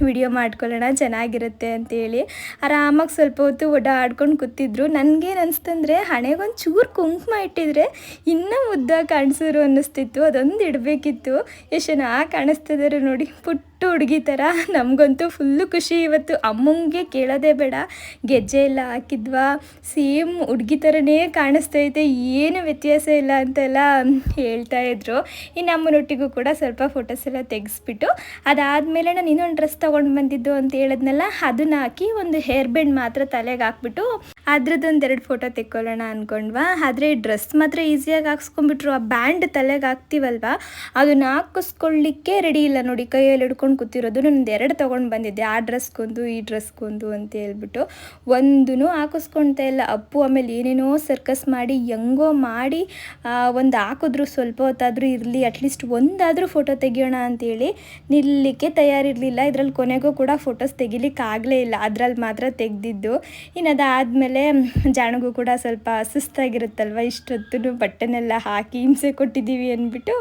Speaker 1: ವಿಡಿಯೋ ಮಾಡ್ಕೊಳ್ಳೋಣ ಚೆನ್ನಾಗಿರುತ್ತೆ ಅಂತೇಳಿ ಆರಾಮಾಗಿ ಸ್ವಲ್ಪ ಹೊತ್ತು ಓಡಾಡ್ಕೊಂಡು ಕೂತಿದ್ರು. ನನಗೇನು ಅನಿಸ್ತಂದರೆ ಹಣೆಗೊಂದು ಚೂರು ಕುಂಕುಮ ಇಟ್ಟಿದ್ರೆ ಇನ್ನೂ ಮುದ್ದ ಕಾಣಿಸೋರು ಅನ್ನಿಸ್ತಿತ್ತು. ಅದೊಂದು ಇಡಬೇಕಿತ್ತು. ಎಷ್ಟು ಚೆನ್ನಾಗಿ ಕಾಣಿಸ್ತಿದ್ದಾರೆ ನೋಡಿ, ಪುಟ್ಟ ಹುಡುಗಿ ಥರ. ನಮಗಂತೂ ಫುಲ್ಲು ಖುಷಿ ಇವತ್ತು. ಅಮ್ಮಂಗೆ ಕೇಳೋದೇ ಬೇಡ, ಗೆಜ್ಜೆ ಎಲ್ಲ ಹಾಕಿದ್ವಾ, ಸೇಮ್ ಹುಡುಗಿ ಥರನೇ ಕಾಣಿಸ್ತೈತೆ, ಏನು ವ್ಯತ್ಯಾಸ ಇಲ್ಲ ಅಂತೆಲ್ಲ ಹೇಳ್ತಾಯಿದ್ರು. ಇನ್ನು ಅಮ್ಮನೊಟ್ಟಿಗೂ ಕೂಡ ಸ್ವಲ್ಪ ಫೋಟೋಸ್ ಎಲ್ಲ ತೆಗೆಸ್ಬಿಟ್ಟು ಅದಾದಮೇಲೆ ನಾನು ಇನ್ನೊಂದು ಡ್ರೆಸ್ ತೊಗೊಂಡು ಬಂದಿದ್ದು ಅಂತ ಹೇಳಿದ್ನಲ್ಲ, ಅದನ್ನ ಹಾಕಿ ಒಂದು ಹೇರ್ ಬ್ಯಾಂಡ್ ಮಾತ್ರ ತಲೆಗೆ ಹಾಕ್ಬಿಟ್ಟು ಅದ್ರದ್ದೊಂದು 2 ಫೋಟೋ ತೆಕ್ಕೊಳ್ಳೋಣ ಅಂದ್ಕೊಂಡ್ವಾ. ಆದರೆ ಡ್ರೆಸ್ ಮಾತ್ರ ಈಸಿಯಾಗಿ ಹಾಕ್ಸ್ಕೊಂಡ್ಬಿಟ್ರು. ಆ ಬ್ಯಾಂಡ್ ತಲೆಗೆ ಹಾಕ್ತೀವಲ್ವ, ಅದನ್ನ ಹಾಕಿಸ್ಕೊಳ್ಳಿಕ್ಕೆ ರೆಡಿ ಇಲ್ಲ ನೋಡಿ, ಕೈಯಲ್ಲಿ ಹಿಡ್ಕೊಂಡು ಕೂತಿರೋದು. ನಾನು 2 ತೊಗೊಂಡು ಬಂದಿದ್ದೆ, ಆ ಡ್ರೆಸ್ಗೊಂದು ಈ ಡ್ರೆಸ್ಗೊಂದು ಅಂತ ಹೇಳ್ಬಿಟ್ಟು. ಒಂದೂ ಹಾಕಿಸ್ಕೊಳ್ತಾ ಇಲ್ಲ ಅಪ್ಪು. ಆಮೇಲೆ ಏನೇನೋ ಸರ್ಕಸ್ ಮಾಡಿ ಹೆಂಗೋ ಮಾಡಿ ಒಂದು ಹಾಕಿದ್ರು, ಸ್ವಲ್ಪ ಹೊತ್ತಾದರೂ ಇರಲಿ, ಅಟ್ಲೀಸ್ಟ್ ಒಂದಾದರೂ ಫೋಟೋ ತೆಗಿಯೋಣ ಅಂತೇಳಿ ನಿಲ್ಲಕ್ಕೆ ತಯಾರಿರಲಿಲ್ಲ. ಇದರಲ್ಲಿ ಕೊನೆಗೂ ಕೂಡ ಫೋಟೋಸ್ ತೆಗಿಲಿಕ್ಕೆ ಆಗಲೇ ಇಲ್ಲ, ಅದರಲ್ಲಿ ಮಾತ್ರ ತೆಗೆದಿದ್ದು. ಇನ್ನು ಅದಾದಮೇಲೆ ಜಾಣಗೂ ಕೂಡ ಸ್ವಲ್ಪ ಸುಸ್ತಾಗಿರುತ್ತಲ್ವ, ಇಷ್ಟೊತ್ತು ಬಟ್ಟೆನೆಲ್ಲ ಹಾಕಿ ಹಿಂಸೆ ಕೊಟ್ಟಿದ್ದೀವಿ ಅಂದ್ಬಿಟ್ಟು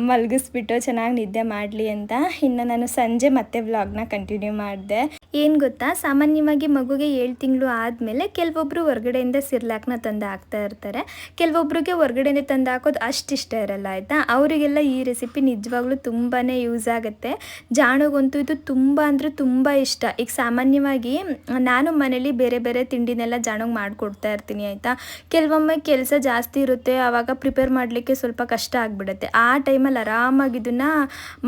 Speaker 1: ಮಲಗಿಸ್ಬಿಟ್ಟು ಚೆನ್ನಾಗಿ ನಿದ್ದೆ ಮಾಡಲಿ ಅಂತ. ಇನ್ನು ನಾನು ಸಂಜೆ ಮತ್ತೆ ವ್ಲಾಗ್ನ ಕಂಟಿನ್ಯೂ ಮಾಡಿದೆ. ಏನು ಗೊತ್ತಾ, ಸಾಮಾನ್ಯವಾಗಿ ಮಗುಗೆ 7 ತಿಂಗಳು ಆದಮೇಲೆ ಕೆಲವೊಬ್ಬರು ಹೊರಗಡೆಯಿಂದ ಸಿರ್ಲಾಕ್ನ ತಂದು ಹಾಕ್ತಾ ಇರ್ತಾರೆ, ಕೆಲವೊಬ್ರಿಗೆ ಹೊರಗಡೆಯಿಂದ ತಂದು ಹಾಕೋದು ಅಷ್ಟು ಇಷ್ಟ ಇರಲ್ಲ ಆಯಿತಾ. ಅವರಿಗೆಲ್ಲ ಈ ರೆಸಿಪಿ ನಿಜವಾಗ್ಲೂ ತುಂಬಾ ಯೂಸ್ ಆಗುತ್ತೆ. ಜಾಣಗಂತೂ ಇದು ತುಂಬ ಅಂದರೆ ತುಂಬ ಇಷ್ಟ. ಈಗ ಸಾಮಾನ್ಯವಾಗಿ ನಾನು ಮನೇಲಿ ಬೇರೆ ಬೇರೆ ತಿಂಡಿನೆಲ್ಲ ಜಾಣಗೆ ಮಾಡಿಕೊಡ್ತಾ ಇರ್ತೀನಿ ಆಯಿತಾ. ಕೆಲವೊಮ್ಮೆ ಕೆಲಸ ಜಾಸ್ತಿ ಇರುತ್ತೆ, ಆವಾಗ ಪ್ರಿಪೇರ್ ಮಾಡಲಿಕ್ಕೆ ಸ್ವಲ್ಪ ಕಷ್ಟ ಆಗಿಬಿಡುತ್ತೆ. ಆ ಟೈಮಲ್ಲಿ ಆರಾಮಾಗಿ ಇದನ್ನು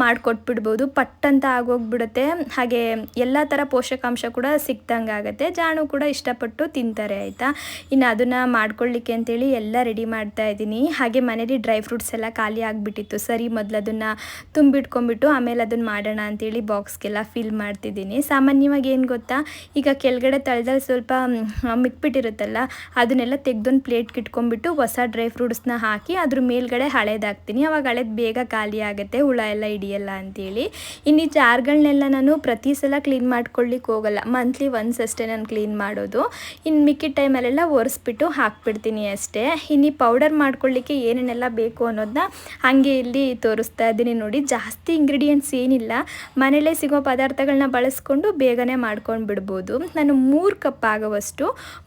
Speaker 1: ಮಾಡಿಕೊಟ್ಬಿಡ್ಬೋದು, ಪಟ್ಟಂತ ಆಗೋಗ್ಬಿಡುತ್ತೆ. ಹಾಗೆ ಎಲ್ಲ ಥರ ಪೋಷಕಾಂಶ ಕೂಡ ಸಿಕ್ತಂಗೆ ಆಗುತ್ತೆ. ಜಾಣು ಕೂಡ ಇಷ್ಟಪಟ್ಟು ತಿಂತಾರೆ ಆಯಿತಾ. ಇನ್ನು ಅದನ್ನು ಮಾಡ್ಕೊಳ್ಳಿಕ್ಕೆ ಅಂತೇಳಿ ಎಲ್ಲ ರೆಡಿ ಮಾಡ್ತಾ ಇದ್ದೀನಿ. ಹಾಗೆ ಮನೇಲಿ ಡ್ರೈ ಫ್ರೂಟ್ಸ್ ಎಲ್ಲ ಖಾಲಿ ಆಗಿಬಿಟ್ಟಿತ್ತು. ಸರಿ ಮೊದಲು ಅದನ್ನು ತುಂಬಿಟ್ಕೊಂಡ್ಬಿಟ್ಟು ಆಮೇಲೆ ಅದನ್ನು ಮಾಡೋಣ ಅಂತೇಳಿ ಬಾಕ್ಸ್ಗೆಲ್ಲ ಫಿಲ್ ಮಾಡ್ತಿದ್ದೀನಿ. ಸಾಮಾನ್ಯವಾಗಿ ಏನು ಗೊತ್ತಾ, ಈಗ ಕೆಳಗಡೆ ತಳದಲ್ಲಿ ಸ್ವಲ್ಪ ಮಿಕ್ಬಿಟ್ಟಿರುತ್ತಲ್ಲ, ಅದನ್ನೆಲ್ಲ ತೆಗೆದೊಂದು ಪ್ಲೇಟ್ಗೆ ಇಟ್ಕೊಂಡ್ಬಿಟ್ಟು ಹೊಸ ಡ್ರೈ ಫ್ರೂಟ್ಸ್ನ ಹಾಕಿ ಅದ್ರ ಮೇಲ್ಗಡೆ ಹಳೇದಾಗ್ತೀನಿ. ಅವಾಗ ಹಳೇದು ಬೇಗ ಖಾಲಿ ಆಗುತ್ತೆ, ಹುಳ ಎಲ್ಲ ಹಿಡಿಯಲ್ಲ ಅಂತೇಳಿ. ಇನ್ನು ಈ ಜಾರ್ಗಳನ್ನೆಲ್ಲ ನಾನು ಪ್ರತಿ ಸಲ ಕ್ಲೀನ್ ಮಾಡ್ಕೊಳ್ಳಿಕ್ಕೆ ಹೋಗಲ್ಲ, ಮಂತ್ಲಿ ಒನ್ಸ್ ಅಷ್ಟೇ ನಾನು ಕ್ಲೀನ್ ಮಾಡೋದು. ಇನ್ನು ಮಿಕ್ಕಿದ ಟೈಮಲ್ಲೆಲ್ಲ ಒರೆಸ್ಬಿಟ್ಟು ಹಾಕ್ಬಿಡ್ತೀನಿ ಅಷ್ಟೇ. ಇನ್ನು ಪೌಡರ್ ಮಾಡ್ಕೊಳ್ಳಿಕ್ಕೆ ಏನೇನೆಲ್ಲ ಬೇಕು ಅನ್ನೋದನ್ನ ಹಾಗೆ ಇಲ್ಲಿ ತೋರಿಸ್ತಾ ಇದ್ದೀನಿ ನೋಡಿ. ಜಾಸ್ತಿ ಇಂಗ್ರೀಡಿಯೆಂಟ್ಸ್ ಏನಿಲ್ಲ, ಮನೇಲೇ ಸಿಗೋ ಪದಾರ್ಥಗಳನ್ನ ಬಳಸ್ಕೊಂಡು ಬೇಗನೆ ಮಾಡ್ಕೊಂಡು ಬಿಡ್ಬೋದು. ನಾನು 3 ಕಪ್ ಆಗುವಷ್ಟು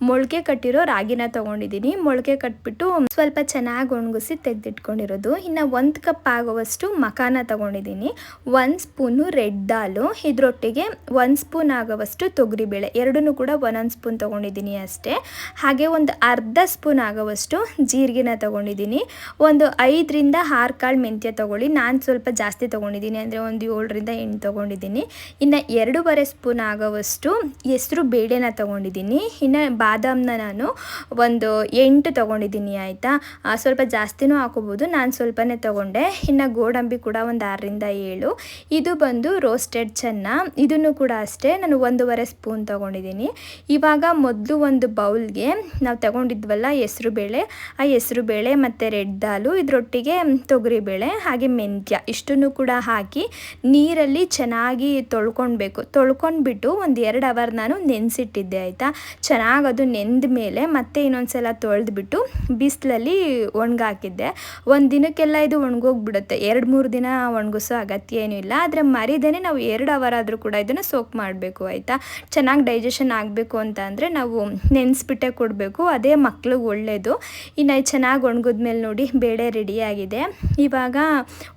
Speaker 1: ಮೊಳಕೆ ಕಟ್ಟಿರೋ ರಾಗಿನ ತೊಗೊಂಡಿದ್ದೀನಿ. ಮೊಳಕೆ ಕಟ್ಬಿಟ್ಟು ಸ್ವಲ್ಪ ಚೆನ್ನಾಗಿ ಒಣಗಿಸಿ ತೆಗೆದಿಟ್ಕೊಂಡಿರೋದು. ಇನ್ನು 1 ಕಪ್ ಆಗುವಷ್ಟು ಮಕಾನ ತೊಗೊಂಡಿದ್ದೀನಿ, 1 ಸ್ಪೂನು ರೆಡ್ ದಾಲು, ಇದರೊಟ್ಟಿಗೆ 1 ಸ್ಪೂನ್ ಆಗುವಷ್ಟು ತೊಗರಿಬೇಳೆ, ಎರಡನ್ನೂ ಕೂಡ 1 ಸ್ಪೂನ್ ತೊಗೊಂಡಿದ್ದೀನಿ ಅಷ್ಟೇ. ಹಾಗೆ ಒಂದು ಅರ್ಧ ಸ್ಪೂನ್ ಆಗುವಷ್ಟು ಜೀರಿಗೆನ ತೊಗೊಂಡಿದ್ದೀನಿ. ಒಂದು 5ರಿಂದ 6 ಕಾಳು ಮೆಂತ್ಯ ತೊಗೊಳ್ಳಿ, ನಾನು ಸ್ವಲ್ಪ ಜಾಸ್ತಿ ತೊಗೊಂಡಿದ್ದೀನಿ, ಅಂದರೆ ಒಂದು 7ರಿಂದ 8 ತೊಗೊಂಡಿದ್ದೀನಿ. ಇನ್ನು 2.5 ಸ್ಪೂನ್ ಆಗುವಷ್ಟು ಹೆಸರು ಬೇಳೆನ ತೊಗೊಂಡಿದ್ದೀನಿ. ಇನ್ನು ಬಾದಾಮನ್ನ ನಾನು ಒಂದು 8 ತೊಗೊಂಡಿದ್ದೀನಿ ಆಯಿತಾ. ಸ್ವಲ್ಪ ಜಾಸ್ತಿನೂ ಹಾಕೋಬೋದು, ನಾನು ಸ್ವಲ್ಪನೇ ತೊಗೊಂಡೆ. ಇನ್ನು ಗೋಡಂಬಿ ಕೂಡ ಒಂದು 6ರಿಂದ 7. ಇದು ಬಂದು ರೋಸ್ಟೆಡ್ ಚೆನ್ನ, ಇದನ್ನು ಕೂಡ ಅಷ್ಟೇ ನಾನು 1.5 ಸ್ಪೂನ್ ತೊಗೊಂಡಿದ್ದೀನಿ. ಇವಾಗ ಮೊದಲು ಒಂದು ಬೌಲ್ಗೆ ನಾವು ತೊಗೊಂಡಿದ್ವಲ್ಲ ಹೆಸರು ಬೇಳೆ, ಆ ಹೆಸರು ಬೇಳೆ ಮತ್ತು ರೆಡ್ ದಾಲು, ಇದರೊಟ್ಟಿಗೆ ತೊಗರಿಬೇಳೆ ಹಾಗೆ ಮೆಂತ್ಯ ಇಷ್ಟನ್ನು ಕೂಡ ಹಾಕಿ ನೀರಲ್ಲಿ ಚೆನ್ನಾಗಿ ತೊಳ್ಕೊಳ್ಬೇಕು. ತೊಳ್ಕೊಂಡ್ಬಿಟ್ಟು ಒಂದು 2 ಅವರ್ ನಾನು ನೆನೆಸಿಟ್ಟಿದ್ದೆ ಆಯಿತಾ. ಚೆನ್ನಾಗಿ ಅದು ನೆಂದ ಮೇಲೆ ಮತ್ತೆ ಇನ್ನೊಂದು ಸಲ ತೊಳೆದ್ಬಿಟ್ಟು ಬಿಸಿಲಲ್ಲಿ ಒಣಗಾಕಿದ್ದೆ. ಒಂದು ದಿನಕ್ಕೆಲ್ಲ ಇದು ಒಣಗೋಗ್ಬಿಡುತ್ತೆ, 2-3 ದಿನ ಒಣಗಿಸೋ ಅಗತ್ಯ ಏನೂ ಇಲ್ಲ. ಆದರೆ ಮರಿದೇನೆ ನಾವು 2 ಅವರ್ ಆದರೂ ಕೂಡ ಇದನ್ನು ಸೋಕ್ ಮಾಡಬೇಕು ಆಯಿತಾ. ಚೆನ್ನಾಗಿ ಡೈಜೆಷನ್ ಆಗಬೇಕು ಅಂತ ಅಂದರೆ ನಾವು ನೆನೆಸ್ಬಿಟ್ಟೆ ಕೊಡಬೇಕು, ಅದೇ ಮಕ್ಳಿಗೆ ಒಳ್ಳೆಯದು. ಇನ್ನು ಚೆನ್ನಾಗಿ ಒಣಗಿದ್ಮೇಲೆ ನೋಡಿ ಬೇಳೆ ರೆಡಿಯಾಗಿದೆ. ಇವಾಗ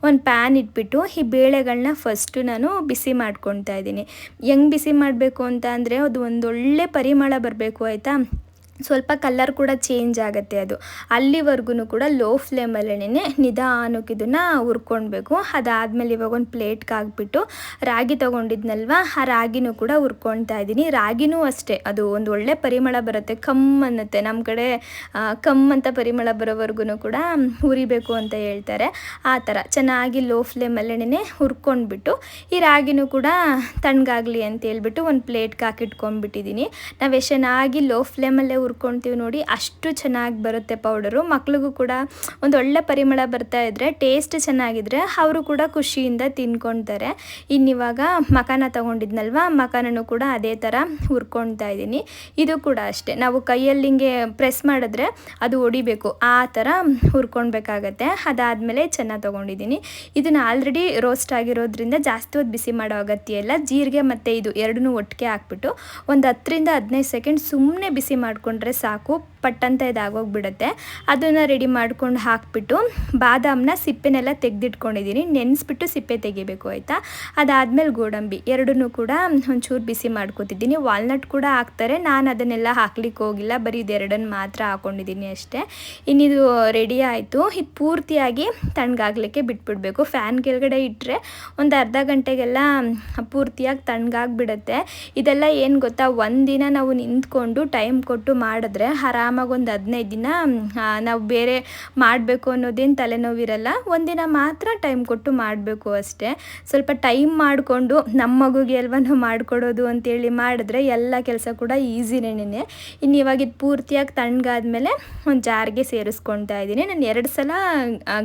Speaker 1: ಒಂದು ಪ್ಯಾನ್ ಇಟ್ಬಿಟ್ಟು ಈ ಬೇಳೆಗಳನ್ನ ಫಸ್ಟು ನಾನು ಬಿಸಿ ಮಾಡ್ಕೊತಾ ಇದ್ದೀನಿ. ಹೆಂಗೆ ಬಿಸಿ ಮಾಡಬೇಕು ಅಂತ ಅಂದರೆ ಅದು ಒಂದೊಳ್ಳೆ ಪರಿಮಳ ಬರಬೇಕು ಆಯಿತಾ. ಸ್ವಲ್ಪ ಕಲರ್ ಕೂಡ ಚೇಂಜ್ ಆಗುತ್ತೆ. ಅದು ಅಲ್ಲಿವರೆಗೂ ಕೂಡ ಲೋ ಫ್ಲೇಮಲ್ಲೇ ನಿಧಾನಕ್ಕೆ ಇದನ್ನು ಹುರ್ಕೊಳ್ಬೇಕು. ಅದಾದಮೇಲೆ ಇವಾಗ ಒಂದು ಪ್ಲೇಟ್ಗೆ ಹಾಕ್ಬಿಟ್ಟು ರಾಗಿ ತೊಗೊಂಡಿದ್ನಲ್ವ, ಆ ರಾಗಿನೂ ಕೂಡ ಹುರ್ಕೊಳ್ತಾ ಇದ್ದೀನಿ. ರಾಗಿನೂ ಅಷ್ಟೇ, ಅದು ಒಂದು ಒಳ್ಳೆ ಪರಿಮಳ ಬರುತ್ತೆ, ಕಮ್ ಅನ್ನತ್ತೆ. ನಮ್ಮ ಕಡೆ ಕಮ್ ಅಂತ ಪರಿಮಳ ಬರೋವರೆಗೂ ಕೂಡ ಹುರಿಬೇಕು ಅಂತ ಹೇಳ್ತಾರೆ. ಆ ಥರ ಚೆನ್ನಾಗಿ ಲೋ ಫ್ಲೇಮಲ್ಲೇ ಹುರ್ಕೊಂಡ್ಬಿಟ್ಟು ಈ ರಾಗಿನೂ ಕೂಡ ತಣ್ಣಗಾಗಲಿ ಅಂತ ಹೇಳ್ಬಿಟ್ಟು ಒಂದು ಪ್ಲೇಟ್ಗೆ ಹಾಕಿಟ್ಕೊಂಡ್ಬಿಟ್ಟಿದ್ದೀನಿ. ನಾವು ಎಷ್ಟು ಚೆನ್ನಾಗಿ ಲೋ ಫ್ಲೇಮಲ್ಲೇ ಹುರ್ಕೊಳ್ತೀವಿ ನೋಡಿ, ಅಷ್ಟು ಚೆನ್ನಾಗಿ ಬರುತ್ತೆ ಪೌಡರು. ಮಕ್ಳಿಗೂ ಕೂಡ ಒಂದು ಒಳ್ಳೆ ಪರಿಮಳ ಬರ್ತಾ ಇದ್ದರೆ, ಟೇಸ್ಟ್ ಚೆನ್ನಾಗಿದ್ರೆ ಅವರು ಕೂಡ ಖುಷಿಯಿಂದ ತಿನ್ಕೊಳ್ತಾರೆ. ಇನ್ನಿವಾಗ ಮಕಾನ ತೊಗೊಂಡಿದ್ನಲ್ವ, ಮಕಾನೂ ಕೂಡ ಅದೇ ಥರ ಹುರ್ಕೊಳ್ತಾ ಇದ್ದೀನಿ. ಇದು ಕೂಡ ಅಷ್ಟೇ, ನಾವು ಕೈಯಲ್ಲಿ ಹಿಂಗೆ ಪ್ರೆಸ್ ಮಾಡಿದ್ರೆ ಅದು ಹೊಡಿಬೇಕು, ಆ ಥರ ಹುರ್ಕೊಳ್ಬೇಕಾಗತ್ತೆ. ಅದಾದಮೇಲೆ ಚೆನ್ನಾಗಿ ತೊಗೊಂಡಿದ್ದೀನಿ. ಇದನ್ನು ಆಲ್ರೆಡಿ ರೋಸ್ಟ್ ಆಗಿರೋದ್ರಿಂದ ಜಾಸ್ತಿ ಹೊತ್ತು ಬಿಸಿ ಮಾಡೋ ಅಗತ್ಯ ಇಲ್ಲ. ಜೀರಿಗೆ ಮತ್ತು ಇದು ಎರಡನ್ನೂ ಒಟ್ಟಿಗೆ ಹಾಕ್ಬಿಟ್ಟು ಒಂದು 10ರಿಂದ 15 ಸೆಕೆಂಡ್ ಸುಮ್ಮನೆ ಬಿಸಿ ಮಾಡ್ಕೊಂಡ್ರೆ ಸಾಕು, ಪಟ್ಟಂತ ಇದಾಗೋಗ್ಬಿಡುತ್ತೆ. ಅದನ್ನು ರೆಡಿ ಮಾಡ್ಕೊಂಡು ಹಾಕ್ಬಿಟ್ಟು ಬಾದಾಮನ್ನ ಸಿಪ್ಪೆನೆಲ್ಲ ತೆಗೆದಿಟ್ಕೊಂಡಿದ್ದೀನಿ, ನೆನೆಸ್ಬಿಟ್ಟು ಸಿಪ್ಪೆ ತೆಗಿಬೇಕು ಆಯಿತಾ. ಅದಾದಮೇಲೆ ಗೋಡಂಬಿ ಎರಡನ್ನೂ ಕೂಡ ಒಂಚೂರು ಬಿಸಿ ಮಾಡ್ಕೊತಿದ್ದೀನಿ. ವಾಲ್ನಟ್ ಕೂಡ ಹಾಕ್ತಾರೆ, ನಾನು ಅದನ್ನೆಲ್ಲ ಹಾಕ್ಲಿಕ್ಕೆ ಹೋಗಿಲ್ಲ, ಬರೀ ಇದೆರಡನ್ನು ಮಾತ್ರ ಹಾಕ್ಕೊಂಡಿದ್ದೀನಿ ಅಷ್ಟೇ. ಇನ್ನಿದು ರೆಡಿ ಆಯಿತು. ಇದು ಪೂರ್ತಿಯಾಗಿ ತಣ್ಣಗಾಗಲಿಕ್ಕೆ ಬಿಟ್ಬಿಡಬೇಕು. ಫ್ಯಾನ್ ಕೆಳಗಡೆ ಇಟ್ಟರೆ ಒಂದು ಅರ್ಧ ಗಂಟೆಗೆಲ್ಲ ಪೂರ್ತಿಯಾಗಿ ತಣ್ಣಗಾಗ್ಬಿಡುತ್ತೆ. ಇದೆಲ್ಲ ಏನು ಗೊತ್ತಾ, ಒಂದಿನ ನಾವು ನಿಂತ್ಕೊಂಡು ಟೈಮ್ ಕೊಟ್ಟು ಮಾಡಿದ್ರೆ ಆರಾಮಾಗಿ ಒಂದು 15 ದಿನ ನಾವು ಬೇರೆ ಮಾಡಬೇಕು ಅನ್ನೋದೇನು ತಲೆನೋವಿರಲ್ಲ. ಒಂದಿನ ಮಾತ್ರ ಟೈಮ್ ಕೊಟ್ಟು ಮಾಡಬೇಕು ಅಷ್ಟೇ. ಸ್ವಲ್ಪ ಟೈಮ್ ಮಾಡಿಕೊಂಡು ನಮ್ಮ ಮಗುಗೆ ಅಲ್ವಾ ನಾವು ಮಾಡಿಕೊಡೋದು ಅಂತೇಳಿ ಮಾಡಿದ್ರೆ ಎಲ್ಲ ಕೆಲಸ ಕೂಡ ಈಸಿನೇ. ಇನ್ನು ಇವಾಗ ಇದು ಪೂರ್ತಿಯಾಗಿ ತಣ್ಣಗಾದ್ಮೇಲೆ ಒಂದು ಜಾರ್ಗೆ ಸೇರಿಸ್ಕೊಳ್ತಾ ಇದ್ದೀನಿ. ನಾನು 2 ಸಲ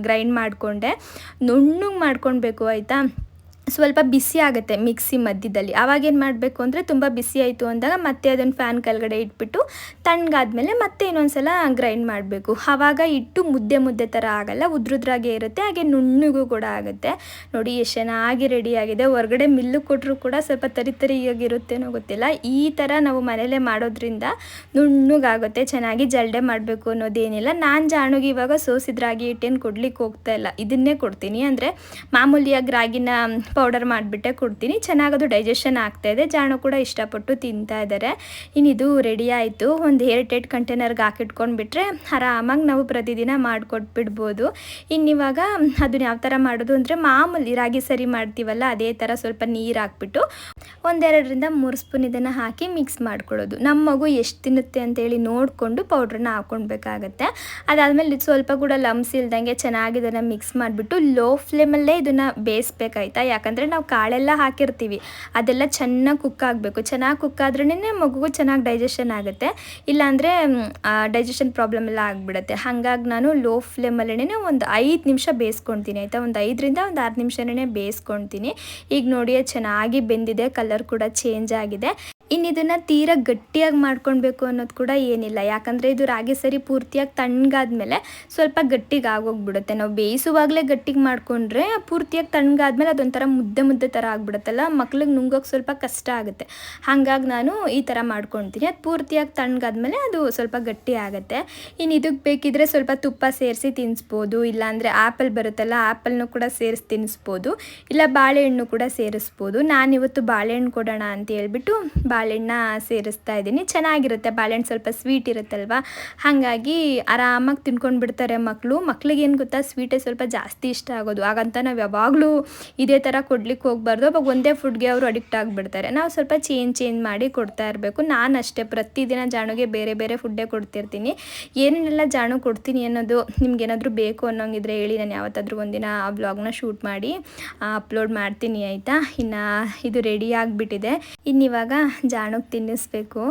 Speaker 1: ಗ್ರೈಂಡ್ ಮಾಡಿಕೊಂಡೆ, ನುಣ್ಣಗೆ ಮಾಡ್ಕೊಳ್ಬೇಕು ಆಯಿತಾ. ಸ್ವಲ್ಪ ಬಿಸಿ ಆಗುತ್ತೆ ಮಿಕ್ಸಿ ಮಧ್ಯದಲ್ಲಿ. ಆವಾಗೇನು ಮಾಡಬೇಕು ಅಂದರೆ ತುಂಬ ಬಿಸಿ ಆಯಿತು ಅಂದಾಗ ಮತ್ತೆ ಅದನ್ನು ಫ್ಯಾನ್ ಕೆಳಗಡೆ ಇಟ್ಬಿಟ್ಟು ತಣ್ಣಗಾದ್ಮೇಲೆ ಮತ್ತೆ ಇನ್ನೊಂದು ಸಲ ಗ್ರೈಂಡ್ ಮಾಡಬೇಕು. ಆವಾಗ ಇಟ್ಟು ಮುದ್ದೆ ಥರ ಆಗಲ್ಲ, ಉದ್ರುದ್ರಾಗೆ ಇರುತ್ತೆ, ಹಾಗೆ ನುಣ್ಣಗೂ ಕೂಡ ಆಗುತ್ತೆ. ನೋಡಿ ಎಷ್ಟು ಚೆನ್ನಾಗಿ ರೆಡಿಯಾಗಿದೆ. ಹೊರಗಡೆ ಮಿಲ್ಲು ಕೊಟ್ಟರು ಕೂಡ ಸ್ವಲ್ಪ ತರಿಯಾಗಿರುತ್ತೇನೋ ಗೊತ್ತಿಲ್ಲ, ಈ ಥರ ನಾವು ಮನೇಲೇ ಮಾಡೋದ್ರಿಂದ ನುಣ್ಣಗಾಗುತ್ತೆ. ಚೆನ್ನಾಗಿ ಜಲ್ಡೆ ಮಾಡಬೇಕು ಅನ್ನೋದೇನಿಲ್ಲ. ನಾನು ಜಾಣುಗೆ ಇವಾಗ ಸೋಸಿದ ರಾಗಿ ಹಿಟ್ಟೇನು ಕೊಡ್ಲಿಕ್ಕೆ ಹೋಗ್ತಾ ಇಲ್ಲ, ಇದನ್ನೇ ಕೊಡ್ತೀನಿ. ಅಂದರೆ ಮಾಮೂಲಿಯಾಗಿ ರಾಗಿನ ಪೌಡರ್ ಮಾಡಿಬಿಟ್ಟೆ ಕೊಡ್ತೀನಿ. ಚೆನ್ನಾಗದು ಡೈಜೆಷನ್ ಆಗ್ತಾಯಿದೆ, ಜಾಣು ಕೂಡ ಇಷ್ಟಪಟ್ಟು ತಿಂತಾ ಇದ್ದಾರೆ. ಇನ್ನಿದು ರೆಡಿ ಆಯಿತು. ಒಂದು ಏರ್ಟೈಟ್ ಕಂಟೈನರ್ಗೆ ಹಾಕಿಟ್ಕೊಂಡ್ಬಿಟ್ರೆ ಆರಾಮಾಗಿ ನಾವು ಪ್ರತಿದಿನ ಮಾಡಿಕೊಟ್ಬಿಡ್ಬೋದು. ಇನ್ನಿವಾಗ ಅದನ್ನ ಯಾವ ಥರ ಮಾಡೋದು ಅಂದರೆ, ಮಾಮೂಲಿ ರಾಗಿ ಸರಿ ಮಾಡ್ತೀವಲ್ಲ ಅದೇ ಥರ ಸ್ವಲ್ಪ ನೀರು ಹಾಕ್ಬಿಟ್ಟು 1-2ರಿಂದ 3 ಸ್ಪೂನ್ ಇದನ್ನು ಹಾಕಿ ಮಿಕ್ಸ್ ಮಾಡ್ಕೊಳ್ಳೋದು. ನಮ್ಮ ಮಗು ಎಷ್ಟು ತಿನ್ನುತ್ತೆ ಅಂತೇಳಿ ನೋಡಿಕೊಂಡು ಪೌಡ್ರನ್ನ ಹಾಕ್ಕೊಳ್ಬೇಕಾಗತ್ತೆ. ಅದಾದಮೇಲೆ ಇದು ಸ್ವಲ್ಪ ಕೂಡ ಲಮ್ಸ್ ಇಲ್ದಂಗೆ ಚೆನ್ನಾಗಿ ಇದನ್ನು ಮಿಕ್ಸ್ ಮಾಡಿಬಿಟ್ಟು ಲೋ ಫ್ಲೇಮಲ್ಲೇ ಇದನ್ನು ಬೇಯಿಸ್ಬೇಕಾಯ್ತಾ. ಯಾಕಂದರೆ ನಾವು ಕಾಳೆಲ್ಲ ಹಾಕಿರ್ತೀವಿ, ಅದೆಲ್ಲ ಚೆನ್ನಾಗಿ ಕುಕ್ ಆಗಬೇಕು. ಚೆನ್ನಾಗಿ ಕುಕ್ ಆದ್ರೇ ಮಗುಗೂ ಚೆನ್ನಾಗಿ ಡೈಜೆಷನ್ ಆಗುತ್ತೆ, ಇಲ್ಲಾಂದರೆ ಡೈಜೆಷನ್ ಪ್ರಾಬ್ಲಮ್ ಎಲ್ಲ ಆಗಿಬಿಡುತ್ತೆ. ಹಾಗಾಗಿ ನಾನು ಲೋ ಫ್ಲೇಮಲ್ಲೇ ಒಂದು 5 ನಿಮಿಷ ಬೇಯಿಸ್ಕೊಳ್ತೀನಿ ಆಯಿತಾ. ಒಂದು 5ರಿಂದ 6 ನಿಮಿಷನೇ ಬೇಯಿಸ್ಕೊಳ್ತೀನಿ. ಈಗ ನೋಡಿ ಚೆನ್ನಾಗಿ ಬೆಂದಿದೆ, ಕಲರ್ ಕೂಡ ಚೇಂಜ್ ಆಗಿದೆ. ಇನ್ನು ಇದನ್ನು ತೀರಾ ಗಟ್ಟಿಯಾಗಿ ಮಾಡ್ಕೊಳ್ಬೇಕು ಅನ್ನೋದು ಕೂಡ ಏನಿಲ್ಲ, ಯಾಕಂದರೆ ಇದು ರಾಗಿ ಸರಿ ಪೂರ್ತಿಯಾಗಿ ತಣ್ಣಗಾದ್ಮೇಲೆ ಸ್ವಲ್ಪ ಗಟ್ಟಿಗೆ ಆಗೋಗ್ಬಿಡುತ್ತೆ. ನಾವು ಬೇಯಿಸುವಾಗಲೇ ಗಟ್ಟಿಗೆ ಮಾಡಿಕೊಂಡ್ರೆ ಪೂರ್ತಿಯಾಗಿ ತಣ್ಣಗಾದ್ಮೇಲೆ ಅದೊಂಥರ ಮುದ್ದೆ ಥರ ಆಗಿಬಿಡುತ್ತಲ್ಲ, ಮಕ್ಳಿಗೆ ನುಂಗೋಕೆ ಸ್ವಲ್ಪ ಕಷ್ಟ ಆಗುತ್ತೆ. ಹಾಗಾಗಿ ನಾನು ಈ ಥರ ಮಾಡ್ಕೊಳ್ತೀನಿ. ಅದು ಪೂರ್ತಿಯಾಗಿ ತಣ್ಣಗಾದ್ಮೇಲೆ ಅದು ಸ್ವಲ್ಪ ಗಟ್ಟಿ ಆಗುತ್ತೆ. ಇನ್ನು ಇದಕ್ಕೆ ಬೇಕಿದ್ರೆ ಸ್ವಲ್ಪ ತುಪ್ಪ ಸೇರಿಸಿ ತಿನ್ನಿಸ್ಬೋದು, ಇಲ್ಲಾಂದರೆ ಆ್ಯಪಲ್ ಬರುತ್ತಲ್ಲ ಆ್ಯಪಲ್ನೂ ಕೂಡ ಸೇರಿಸಿ ತಿನ್ನಿಸ್ಬೋದು, ಇಲ್ಲ ಬಾಳೆಹಣ್ಣು ಕೂಡ ಸೇರಿಸ್ಬೋದು. ನಾನಿವತ್ತು ಬಾಳೆಹಣ್ಣು ಕೊಡೋಣ ಅಂತ ಹೇಳ್ಬಿಟ್ಟು ಬಾಳೆಹಣ್ಣ ಸೇರಿಸ್ತಾ ಇದ್ದೀನಿ. ಚೆನ್ನಾಗಿರುತ್ತೆ, ಬಾಳೆಹಣ್ಣು ಸ್ವಲ್ಪ ಸ್ವೀಟ್ ಇರುತ್ತಲ್ವ, ಹಾಗಾಗಿ ಆರಾಮಾಗಿ ತಿನ್ಕೊಂಡು ಬಿಡ್ತಾರೆ ಮಕ್ಕಳು. ಮಕ್ಳಿಗೇನು ಗೊತ್ತಾ, ಸ್ವೀಟೇ ಸ್ವಲ್ಪ ಜಾಸ್ತಿ ಇಷ್ಟ ಆಗೋದು. ಹಾಗಂತ ನಾವು ಯಾವಾಗಲೂ ಇದೇ ಥರ ಕೊಡ್ಲಿಕ್ಕೆ ಹೋಗ್ಬಾರ್ದು, ಅವಾಗ ಒಂದೇ ಫುಡ್ಗೆ ಅವರು ಅಡಿಕ್ಟ್ ಆಗಿಬಿಡ್ತಾರೆ. ನಾವು ಸ್ವಲ್ಪ ಚೇಂಜ್ ಮಾಡಿ ಕೊಡ್ತಾ ಇರಬೇಕು. ನಾನು ಅಷ್ಟೇ ಪ್ರತಿದಿನ ಜಾಣುಗೆ ಬೇರೆ ಬೇರೆ ಫುಡ್ಡೇ ಕೊಡ್ತಿರ್ತೀನಿ. ಏನೇನೆಲ್ಲ ಜಾಣು ಕೊಡ್ತೀನಿ ಅನ್ನೋದು ನಿಮ್ಗೇನಾದರೂ ಬೇಕು ಅನ್ನೋಂಗಿದ್ರೆ ಹೇಳಿ, ನಾನು ಯಾವತ್ತಾದ್ರೂ ಒಂದಿನ ಆ ವ್ಲಾಗ್ನ ಶೂಟ್ ಮಾಡಿ ಅಪ್ಲೋಡ್ ಮಾಡ್ತೀನಿ ಆಯಿತಾ. ಇನ್ನು ಇದು ರೆಡಿ ಆಗಿಬಿಟ್ಟಿದೆ. ಇನ್ನಿವಾಗ ಜಾಣುಗೆ ತಿನ್ನಿಸ್ಬೇಕು.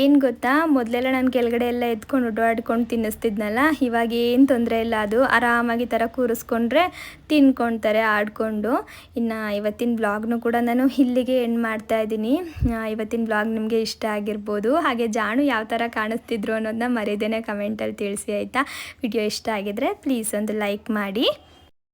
Speaker 1: ಏನು ಗೊತ್ತಾ, ಮೊದಲೆಲ್ಲ ನಾನು ಕೆಳಗಡೆ ಎಲ್ಲ ಎತ್ಕೊಂಡು ಓಡಾಡ್ಕೊಂಡು ತಿನ್ನಿಸ್ತಿದ್ನಲ್ಲ, ಇವಾಗ ಏನು ತೊಂದರೆ ಇಲ್ಲ, ಅದು ಆರಾಮಾಗಿ ಥರ ಕೂರಿಸ್ಕೊಂಡ್ರೆ ತಿನ್ಕೊಳ್ತಾರೆ ಆಡಿಕೊಂಡು. ಇನ್ನು ಇವತ್ತಿನ ವ್ಲಾಗ್ನು ಕೂಡ ನಾನು ಇಲ್ಲಿಗೆ ಎಂಡ್ ಮಾಡ್ತಾ ಇದ್ದೀನಿ. ಇವತ್ತಿನ ವ್ಲಾಗ್ ನಿಮಗೆ ಇಷ್ಟ ಆಗಿರ್ಬೋದು. ಹಾಗೆ ಜಾಣು ಯಾವ ಥರ ಕಾಣಿಸ್ತಿದ್ರು ಅನ್ನೋದನ್ನ ಮರೆಯದೇನೆ ಕಮೆಂಟಲ್ಲಿ ತಿಳಿಸಿ ಆಯಿತಾ. ವಿಡಿಯೋ ಇಷ್ಟ ಆಗಿದ್ರೆ ಪ್ಲೀಸ್ ಒಂದು ಲೈಕ್ ಮಾಡಿ.